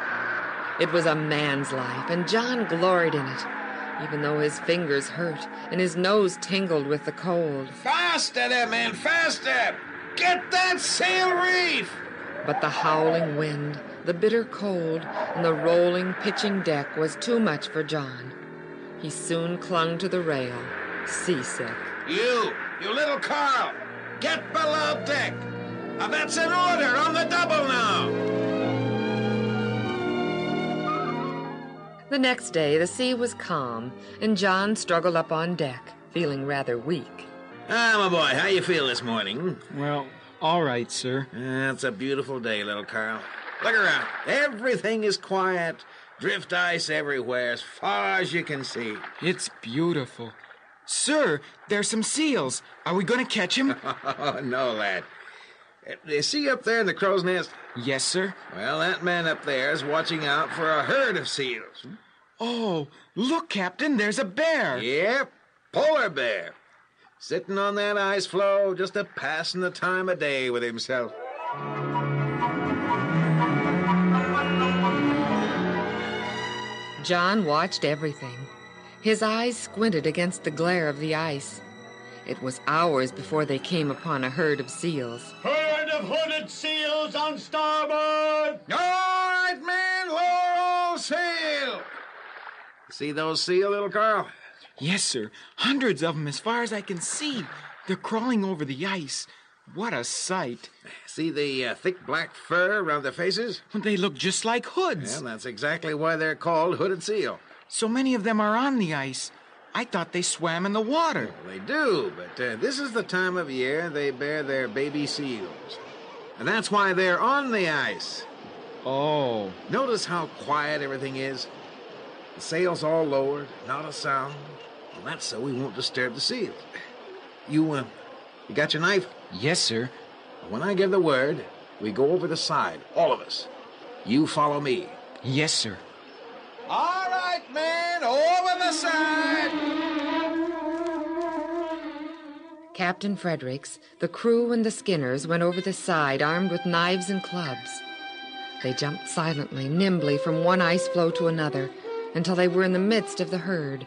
Speaker 12: It was a man's life, and John gloried in it, even though his fingers hurt and his nose tingled with the cold.
Speaker 17: Faster there, man, faster! Get that sail reef!
Speaker 12: But the howling wind, the bitter cold, and the rolling, pitching deck was too much for John. He soon clung to the rail, seasick.
Speaker 17: You little Carl, get below deck! That's an order on the double now!
Speaker 12: The next day, the sea was calm, and John struggled up on deck, feeling rather weak.
Speaker 17: My boy, how you feel this morning?
Speaker 18: Well, all right, sir.
Speaker 17: It's a beautiful day, little Carl. Look around. Everything is quiet. Drift ice everywhere, as far as you can see.
Speaker 18: It's beautiful. Sir, there's some seals. Are we going to catch them?
Speaker 17: No, lad. You see up there in the crow's nest?
Speaker 18: Yes, sir.
Speaker 17: Well, that man up there is watching out for a herd of seals.
Speaker 18: Oh, look, Captain, there's a bear.
Speaker 17: Yep. polar bear, sitting on that ice floe, just a-passing the time of day with himself.
Speaker 12: John watched everything. His eyes squinted against the glare of the ice. It was hours before they came upon a herd of seals.
Speaker 16: Herd of hooded seals on starboard!
Speaker 17: All right, men, lower all sail. See those seal, little Carl?
Speaker 18: Yes, sir. Hundreds of them as far as I can see. They're crawling over the ice. What a sight.
Speaker 17: See the thick black fur around their faces?
Speaker 18: They look just like hoods.
Speaker 17: Yeah, that's exactly why they're called hooded seal.
Speaker 18: So many of them are on the ice. I thought they swam in the water.
Speaker 17: Well, they do, but this is the time of year they bear their baby seals. And that's why they're on the ice.
Speaker 18: Oh.
Speaker 17: Notice how quiet everything is? The sails all lowered, not a sound. Well, that's so we won't disturb the seals. You got your knife?
Speaker 18: Yes, sir.
Speaker 17: When I give the word, we go over the side, all of us. You follow me.
Speaker 18: Yes, sir.
Speaker 17: All right, men, over the side!
Speaker 12: Captain Fredericks, the crew, and the Skinners went over the side armed with knives and clubs. They jumped silently, nimbly from one ice floe to another until they were in the midst of the herd.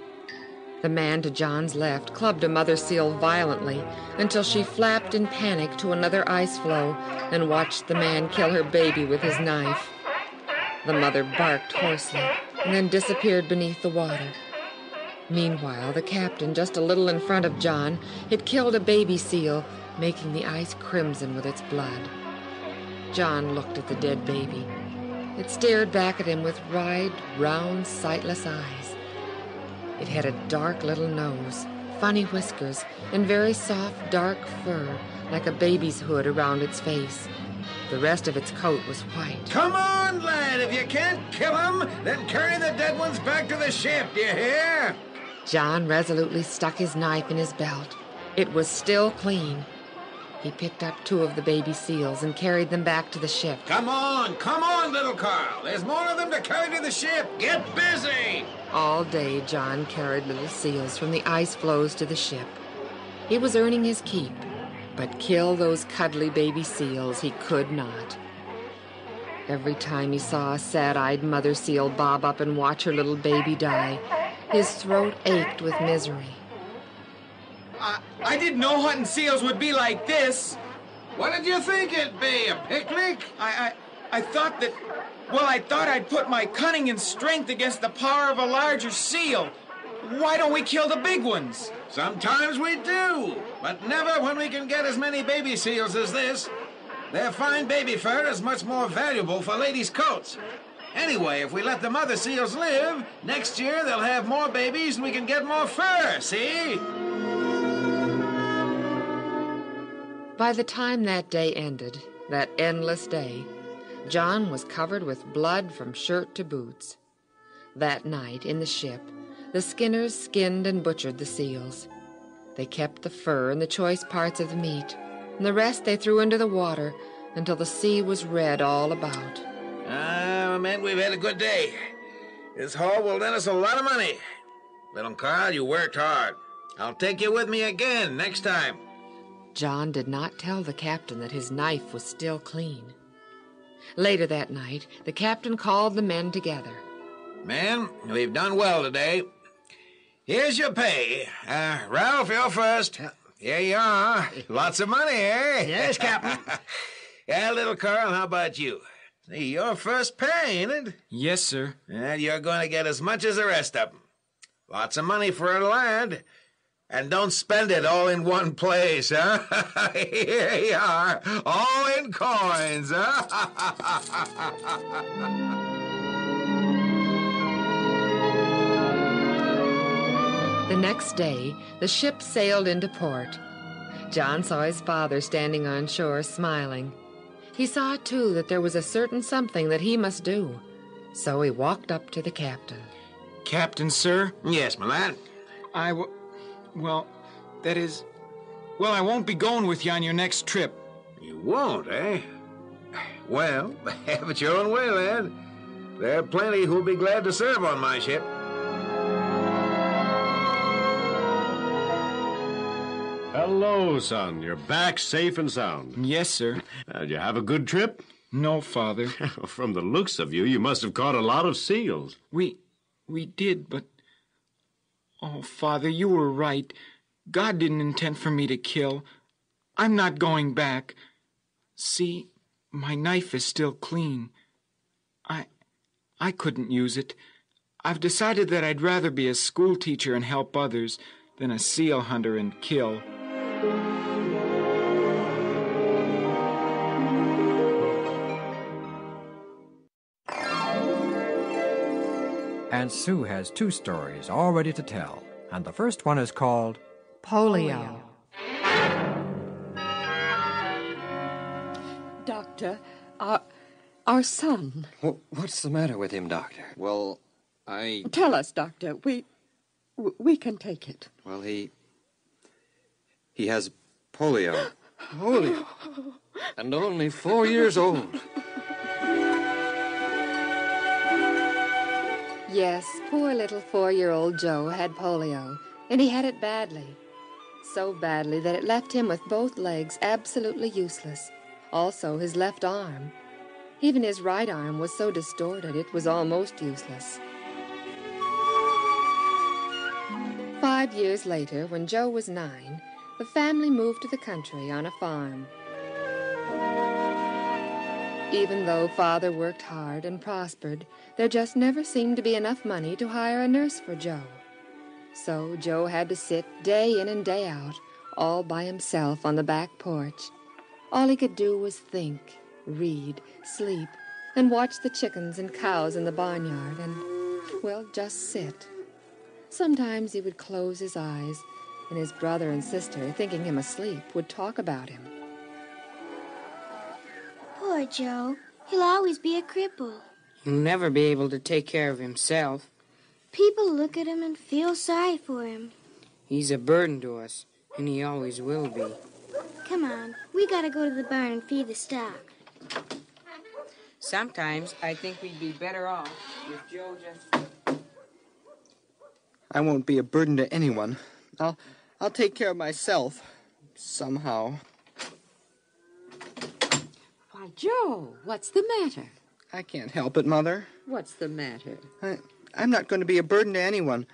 Speaker 12: The man to John's left clubbed a mother seal violently until she flapped in panic to another ice floe and watched the man kill her baby with his knife. The mother barked hoarsely and then disappeared beneath the water. Meanwhile, the captain, just a little in front of John, had killed a baby seal, making the ice crimson with its blood. John looked at the dead baby. It stared back at him with wide, round, sightless eyes. It had a dark little nose, funny whiskers, and very soft, dark fur, like a baby's hood around its face. The rest of its coat was white.
Speaker 17: Come on, lad. If you can't kill him, then carry the dead ones back to the ship, do you hear?
Speaker 12: John resolutely stuck his knife in his belt. It was still clean. He picked up 2 of the baby seals and carried them back to the ship.
Speaker 17: Come on, little Carl. There's more of them to carry to the ship. Get busy!
Speaker 12: All day, John carried little seals from the ice floes to the ship. He was earning his keep, but kill those cuddly baby seals he could not. Every time he saw a sad-eyed mother seal bob up and watch her little baby die, his throat ached with misery.
Speaker 18: I didn't know hunting seals would be like this.
Speaker 17: What did you think it'd be, a picnic?
Speaker 18: I thought that... Well, I thought I'd put my cunning and strength against the power of a larger seal. Why don't we kill the big ones?
Speaker 17: Sometimes we do, but never when we can get as many baby seals as this. Their fine baby fur is much more valuable for ladies' coats. Anyway, if we let the mother seals live, next year they'll have more babies and we can get more fur, see?
Speaker 12: By the time that day ended, that endless day, John was covered with blood from shirt to boots. That night, in the ship, the Skinners skinned and butchered the seals. They kept the fur and the choice parts of the meat, and the rest they threw into the water until the sea was red all about.
Speaker 17: Men, we've had a good day. This haul will net us a lot of money. Little Carl, you worked hard. I'll take you with me again next time.
Speaker 12: John did not tell the captain that his knife was still clean. Later that night, the captain called the men together.
Speaker 17: Men, we've done well today. Here's your pay. Ralph, you're first. Here you are. Lots of money, eh?
Speaker 2: Yes, Captain.
Speaker 17: Yeah, little Carl, how about you? See, your first pay, ain't it?
Speaker 18: Yes, sir.
Speaker 17: And you're going to get as much as the rest of them. Lots of money for a lad. And don't spend it all in one place, huh? Here you are, all in coins, huh?
Speaker 12: The next day, the ship sailed into port. John saw his father standing on shore, smiling. He saw, too, that there was a certain something that he must do. So he walked up to the captain.
Speaker 18: Captain, sir?
Speaker 17: Yes, my lad?
Speaker 18: Well, that is... Well, I won't be going with you on your next trip.
Speaker 17: You won't, eh? Well, have it your own way, lad. There are plenty who'll be glad to serve on my ship.
Speaker 16: Hello, son. You're back safe and sound.
Speaker 18: Yes, sir.
Speaker 16: Did you have a good trip?
Speaker 18: No, Father.
Speaker 16: From the looks of you, you must have caught a lot of seals.
Speaker 18: We did, but... Oh, Father, you were right. God didn't intend for me to kill. I'm not going back. See, my knife is still clean. I couldn't use it. I've decided that I'd rather be a school teacher and help others than a seal hunter and kill.
Speaker 11: Aunt Sue has 2 stories all ready to tell, and the first one is called
Speaker 12: Polio.
Speaker 19: Doctor, our son.
Speaker 11: What's the matter with him, Doctor?
Speaker 20: Well,
Speaker 19: Tell us, Doctor. We can take it.
Speaker 20: Well, he has polio.
Speaker 11: Polio? And only 4 years old.
Speaker 12: Yes, poor little 4-year-old Joe had polio, and he had it badly. So badly that it left him with both legs absolutely useless. Also his left arm. Even his right arm was so distorted it was almost useless. 5 years later, when Joe was 9, the family moved to the country on a farm. Even though Father worked hard and prospered, there just never seemed to be enough money to hire a nurse for Joe. So Joe had to sit day in and day out, all by himself on the back porch. All he could do was think, read, sleep, and watch the chickens and cows in the barnyard and, well, just sit. Sometimes he would close his eyes, and his brother and sister, thinking him asleep, would talk about him.
Speaker 3: Poor Joe. He'll always be a cripple.
Speaker 21: He'll never be able to take care of himself.
Speaker 3: People look at him and feel sorry for him.
Speaker 21: He's a burden to us, and he always will be.
Speaker 3: Come on, we gotta go to the barn and feed the stock.
Speaker 21: Sometimes I think we'd be better off if Joe just...
Speaker 6: I won't be a burden to anyone. I'll take care of myself. Somehow.
Speaker 19: Why, Joe, what's the matter?
Speaker 6: I can't help it, Mother.
Speaker 19: What's the matter?
Speaker 6: I'm not going to be a burden to anyone.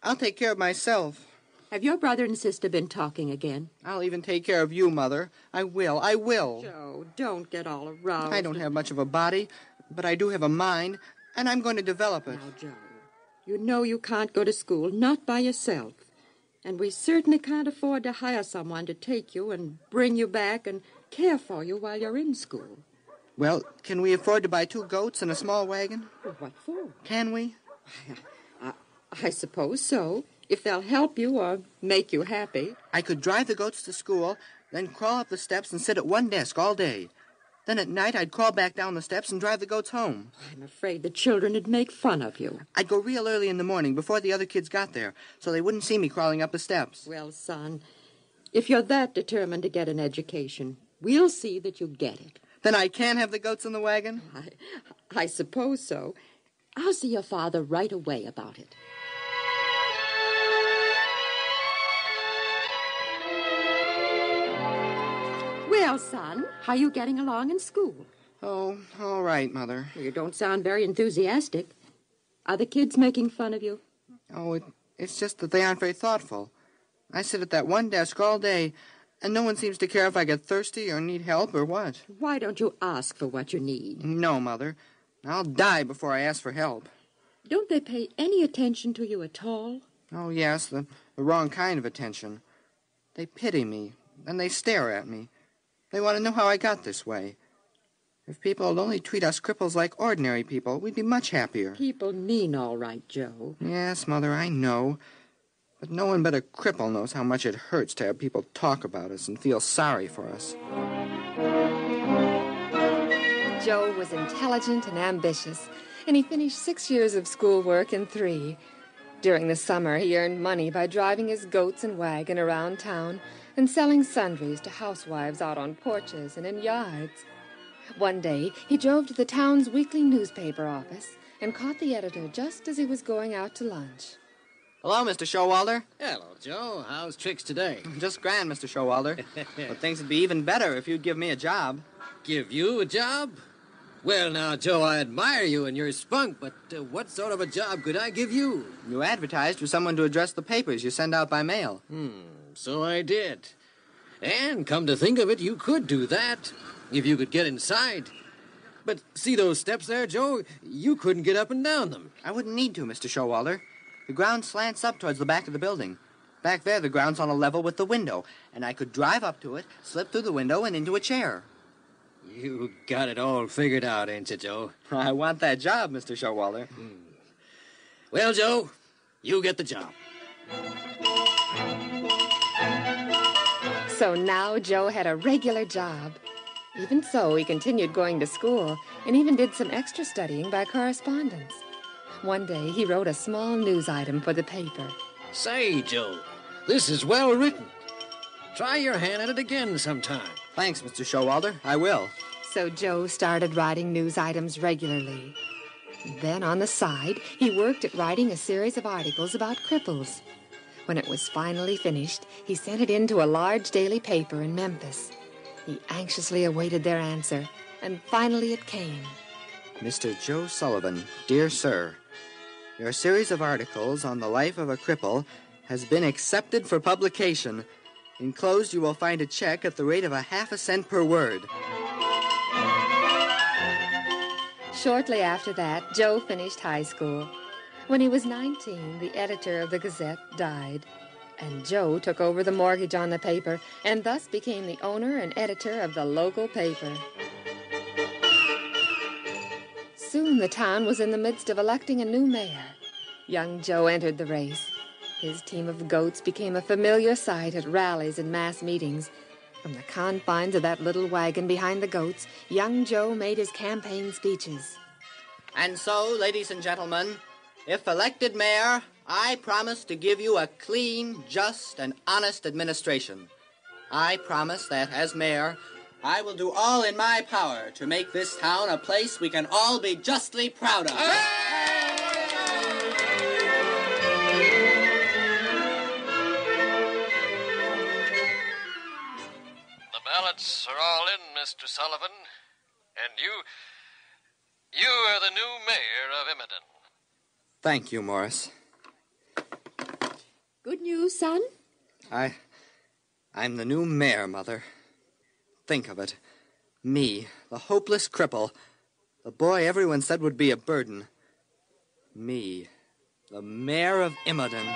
Speaker 6: I'll take care of myself.
Speaker 19: Have your brother and sister been talking again?
Speaker 6: I'll even take care of you, Mother. I will.
Speaker 19: Joe, don't get all aroused.
Speaker 6: I don't have much of a body, but I do have a mind, and I'm going to develop it.
Speaker 19: Now, Joe, you know you can't go to school, not by yourself. And we certainly can't afford to hire someone to take you and bring you back and care for you while you're in school.
Speaker 6: Well, can we afford to buy 2 goats and a small wagon?
Speaker 19: Well, what for?
Speaker 6: Can we?
Speaker 19: I suppose so, if they'll help you or make you happy.
Speaker 6: I could drive the goats to school, then crawl up the steps and sit at one desk all day. Then at night I'd crawl back down the steps and drive the goats home.
Speaker 19: I'm afraid the children would make fun of you.
Speaker 6: I'd go real early in the morning before the other kids got there, so they wouldn't see me crawling up the steps.
Speaker 19: Well, son, if you're that determined to get an education, we'll see that you get it.
Speaker 6: Then I can have the goats in the wagon?
Speaker 19: I suppose so. I'll see your father right away about it. Well, son, how are you getting along in school?
Speaker 6: Oh, all right, Mother.
Speaker 19: You don't sound very enthusiastic. Are the kids making fun of you?
Speaker 6: Oh, it's just that they aren't very thoughtful. I sit at that one desk all day, and no one seems to care if I get thirsty or need help or what.
Speaker 19: Why don't you ask for what you need?
Speaker 6: No, Mother. I'll die before I ask for help.
Speaker 19: Don't they pay any attention to you at all?
Speaker 6: Oh, yes, the wrong kind of attention. They pity me, and they stare at me. They want to know how I got this way. If people would only treat us cripples like ordinary people, we'd be much happier.
Speaker 19: People mean all right, Joe.
Speaker 6: Yes, Mother, I know. But no one but a cripple knows how much it hurts to have people talk about us and feel sorry for us.
Speaker 12: Joe was intelligent and ambitious, and he finished 6 years of schoolwork in 3. During the summer, he earned money by driving his goats and wagon around town and selling sundries to housewives out on porches and in yards. One day, he drove to the town's weekly newspaper office and caught the editor just as he was going out to lunch.
Speaker 1: Hello, Mr. Showalter.
Speaker 22: Hello, Joe. How's tricks today?
Speaker 1: Just grand, Mr. Showalter. But things would be even better if you'd give me a job.
Speaker 22: Give you a job? Well, now, Joe, I admire you and your spunk, but what sort of a job could I give you?
Speaker 1: You advertised for someone to address the papers you send out by mail.
Speaker 22: So I did. And come to think of it, you could do that if you could get inside. But see those steps there, Joe? You couldn't get up and down them.
Speaker 1: I wouldn't need to, Mr. Showalter. The ground slants up towards the back of the building. Back there, the ground's on a level with the window, and I could drive up to it, slip through the window, and into a chair.
Speaker 22: You got it all figured out, ain't you, Joe?
Speaker 1: I want that job, Mr. Showalter.
Speaker 22: Well, Joe, you get the job.
Speaker 12: So now Joe had a regular job. Even so, he continued going to school and even did some extra studying by correspondence. One day, he wrote a small news item for the paper.
Speaker 22: Say, Joe, this is well written. Try your hand at it again sometime.
Speaker 1: Thanks, Mr. Showalter. I will.
Speaker 12: So Joe started writing news items regularly. Then, on the side, he worked at writing a series of articles about cripples. When it was finally finished, he sent it in to a large daily paper in Memphis. He anxiously awaited their answer, and finally it came.
Speaker 1: Mr. Joe Sullivan, dear sir, your series of articles on the life of a cripple has been accepted for publication. Enclosed, you will find a check at the rate of 1/2 cent per word.
Speaker 12: Shortly after that, Joe finished high school. When he was 19, the editor of the Gazette died, and Joe took over the mortgage on the paper and thus became the owner and editor of the local paper. Soon the town was in the midst of electing a new mayor. Young Joe entered the race. His team of goats became a familiar sight at rallies and mass meetings. From the confines of that little wagon behind the goats, young Joe made his campaign speeches.
Speaker 1: And so, ladies and gentlemen, if elected mayor, I promise to give you a clean, just, and honest administration. I promise that, as mayor, I will do all in my power to make this town a place we can all be justly proud of.
Speaker 22: The ballots are all in, Mr. Sullivan. And you are the new mayor of Emmerdon.
Speaker 1: Thank you, Morris.
Speaker 19: Good news, son?
Speaker 1: I'm the new mayor, Mother. Think of it. Me, the hopeless cripple, the boy everyone said would be a burden. Me, the mayor of Emmerdon.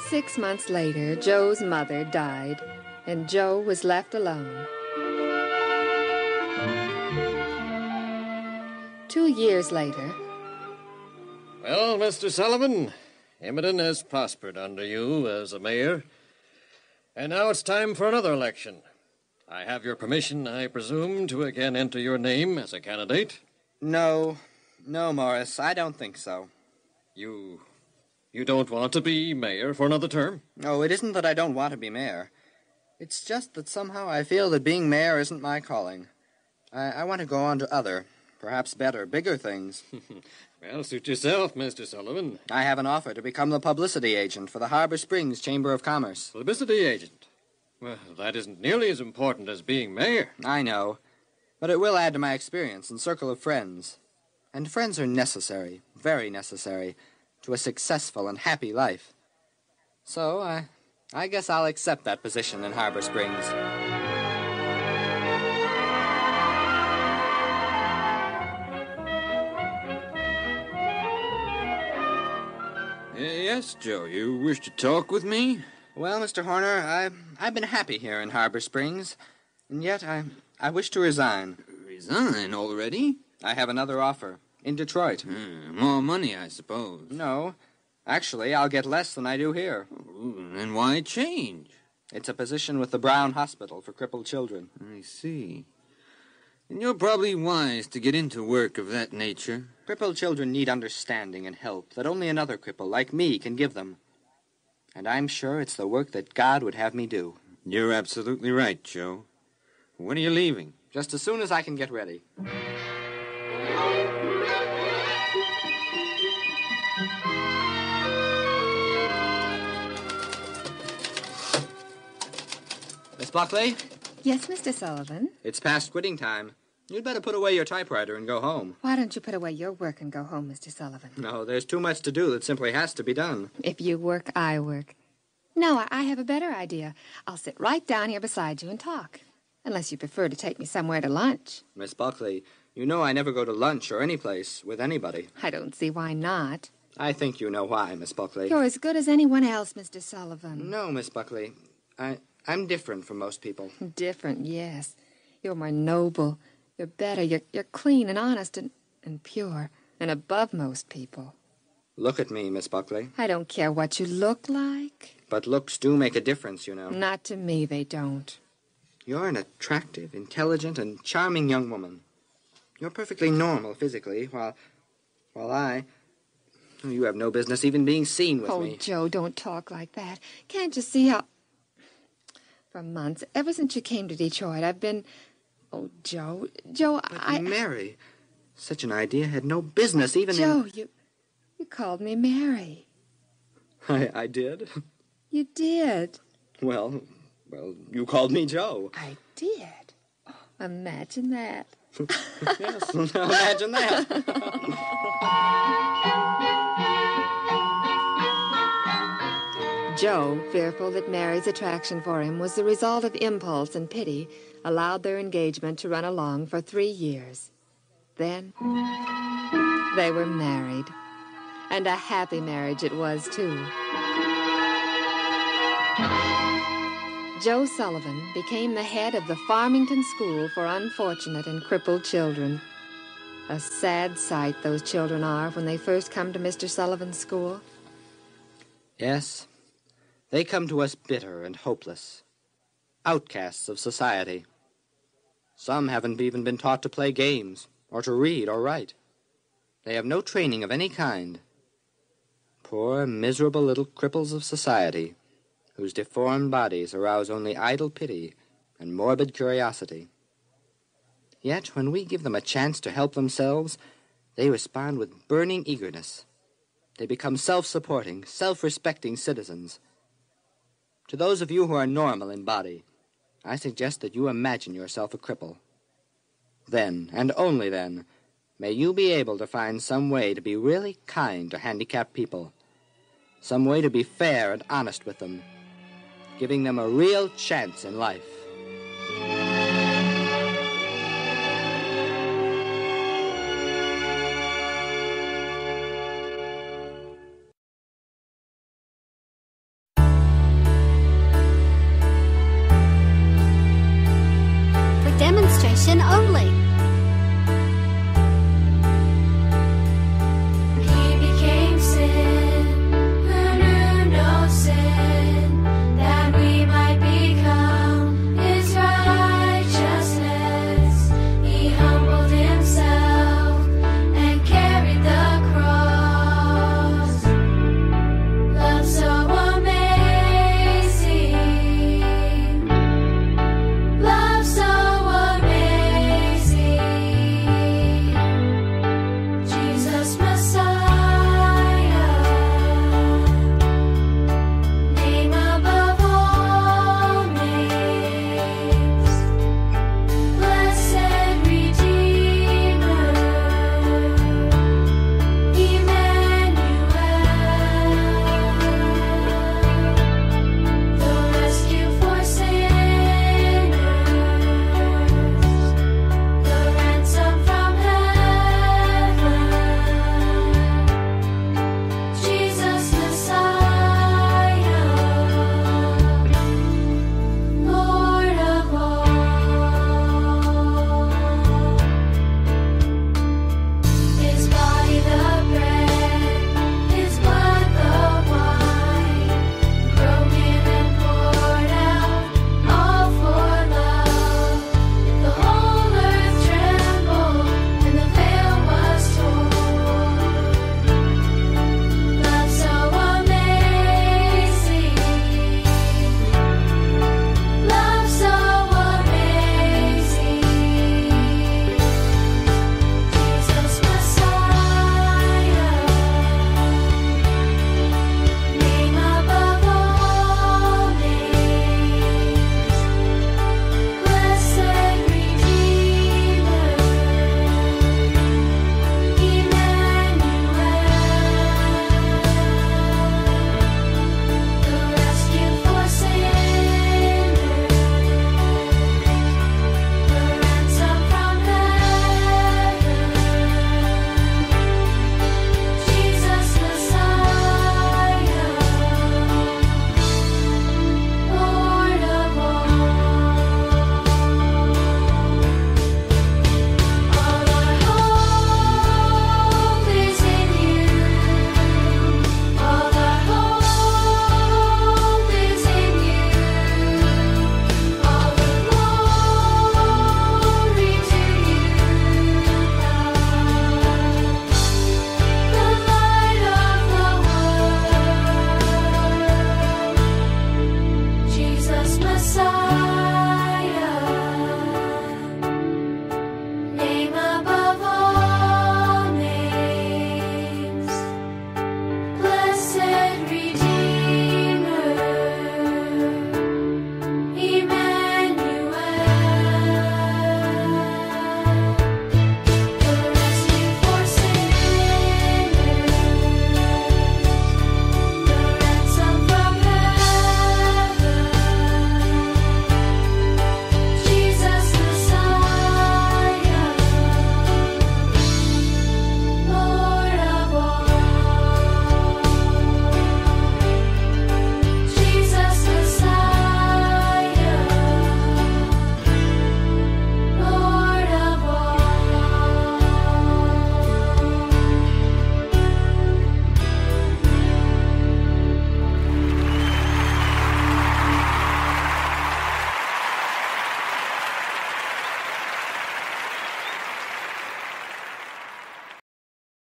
Speaker 12: Six months later, Joe's mother died, and Joe was left alone. 2 years later...
Speaker 22: Well, Mr. Sullivan, Emmerdon has prospered under you as a mayor. And now it's time for another election. I have your permission, I presume, to again enter your name as a candidate?
Speaker 1: No, Morris, I don't think so.
Speaker 22: You don't want to be mayor for another term?
Speaker 1: No, it isn't that I don't want to be mayor. It's just that somehow I feel that being mayor isn't my calling. I want to go on to other, perhaps better, bigger things.
Speaker 22: Well, suit yourself, Mr. Sullivan.
Speaker 1: I have an offer to become the publicity agent for the Harbor Springs Chamber of Commerce.
Speaker 22: Publicity agent? Well, that isn't nearly as important as being mayor.
Speaker 1: I know, but it will add to my experience and circle of friends. And friends are necessary, very necessary, to a successful and happy life. So, I guess I'll accept that position in Harbor Springs.
Speaker 22: Yes, Joe, you wish to talk with me?
Speaker 1: Well, Mr. Horner, I've been happy here in Harbor Springs, and yet I wish to resign.
Speaker 22: Resign already?
Speaker 1: I have another offer, in Detroit.
Speaker 22: More money, I suppose.
Speaker 1: No. Actually, I'll get less than I do here.
Speaker 22: Then why change?
Speaker 1: It's a position with the Brown Hospital for crippled children.
Speaker 22: I see. And you're probably wise to get into work of that nature.
Speaker 1: Crippled children need understanding and help that only another cripple like me can give them. And I'm sure it's the work that God would have me do.
Speaker 22: You're absolutely right, Joe. When are you leaving?
Speaker 1: Just as soon as I can get ready. Buckley?
Speaker 12: Yes, Mr. Sullivan?
Speaker 1: It's past quitting time. You'd better put away your typewriter and go home.
Speaker 12: Why don't you put away your work and go home, Mr. Sullivan?
Speaker 1: No, there's too much to do that simply has to be done.
Speaker 12: If you work, I work. No, I have a better idea. I'll sit right down here beside you and talk. Unless you prefer to take me somewhere to lunch.
Speaker 1: Miss Buckley, you know I never go to lunch or any place with anybody.
Speaker 12: I don't see why not.
Speaker 1: I think you know why, Miss Buckley.
Speaker 12: You're as good as anyone else, Mr. Sullivan.
Speaker 1: No, Miss Buckley. I'm different from most people.
Speaker 12: Different, yes. You're more noble. You're better. You're clean and honest and pure and above most people.
Speaker 1: Look at me, Miss Buckley.
Speaker 12: I don't care what you look like.
Speaker 1: But looks do make a difference, you know.
Speaker 12: Not to me, they don't.
Speaker 1: You're an attractive, intelligent, and charming young woman. You're perfectly normal physically, while you have no business even being seen with me.
Speaker 12: Oh, Joe, don't talk like that. Can't you see how... For months, ever since you came to Detroit, I've been... Oh, Joe,
Speaker 1: But Mary, such an idea had no business even
Speaker 12: Joe, you called me Mary.
Speaker 1: I did?
Speaker 12: You did.
Speaker 1: Well, you called me Joe.
Speaker 12: I did. Oh, imagine that.
Speaker 1: Yes, imagine that.
Speaker 12: Joe, fearful that Mary's attraction for him was the result of impulse and pity, allowed their engagement to run along for 3 years. Then they were married. And a happy marriage it was, too. Joe Sullivan became the head of the Farmington School for Unfortunate and Crippled Children. A sad sight those children are when they first come to Mr. Sullivan's school.
Speaker 1: Yes, they come to us bitter and hopeless, outcasts of society. Some haven't even been taught to play games, or to read or write. They have no training of any kind. Poor, miserable little cripples of society, whose deformed bodies arouse only idle pity and morbid curiosity. Yet, when we give them a chance to help themselves, they respond with burning eagerness. They become self-supporting, self-respecting citizens. To those of you who are normal in body, I suggest that you imagine yourself a cripple. Then, and only then, may you be able to find some way to be really kind to handicapped people, some way to be fair and honest with them, giving them a real chance in life.
Speaker 7: For demonstration only.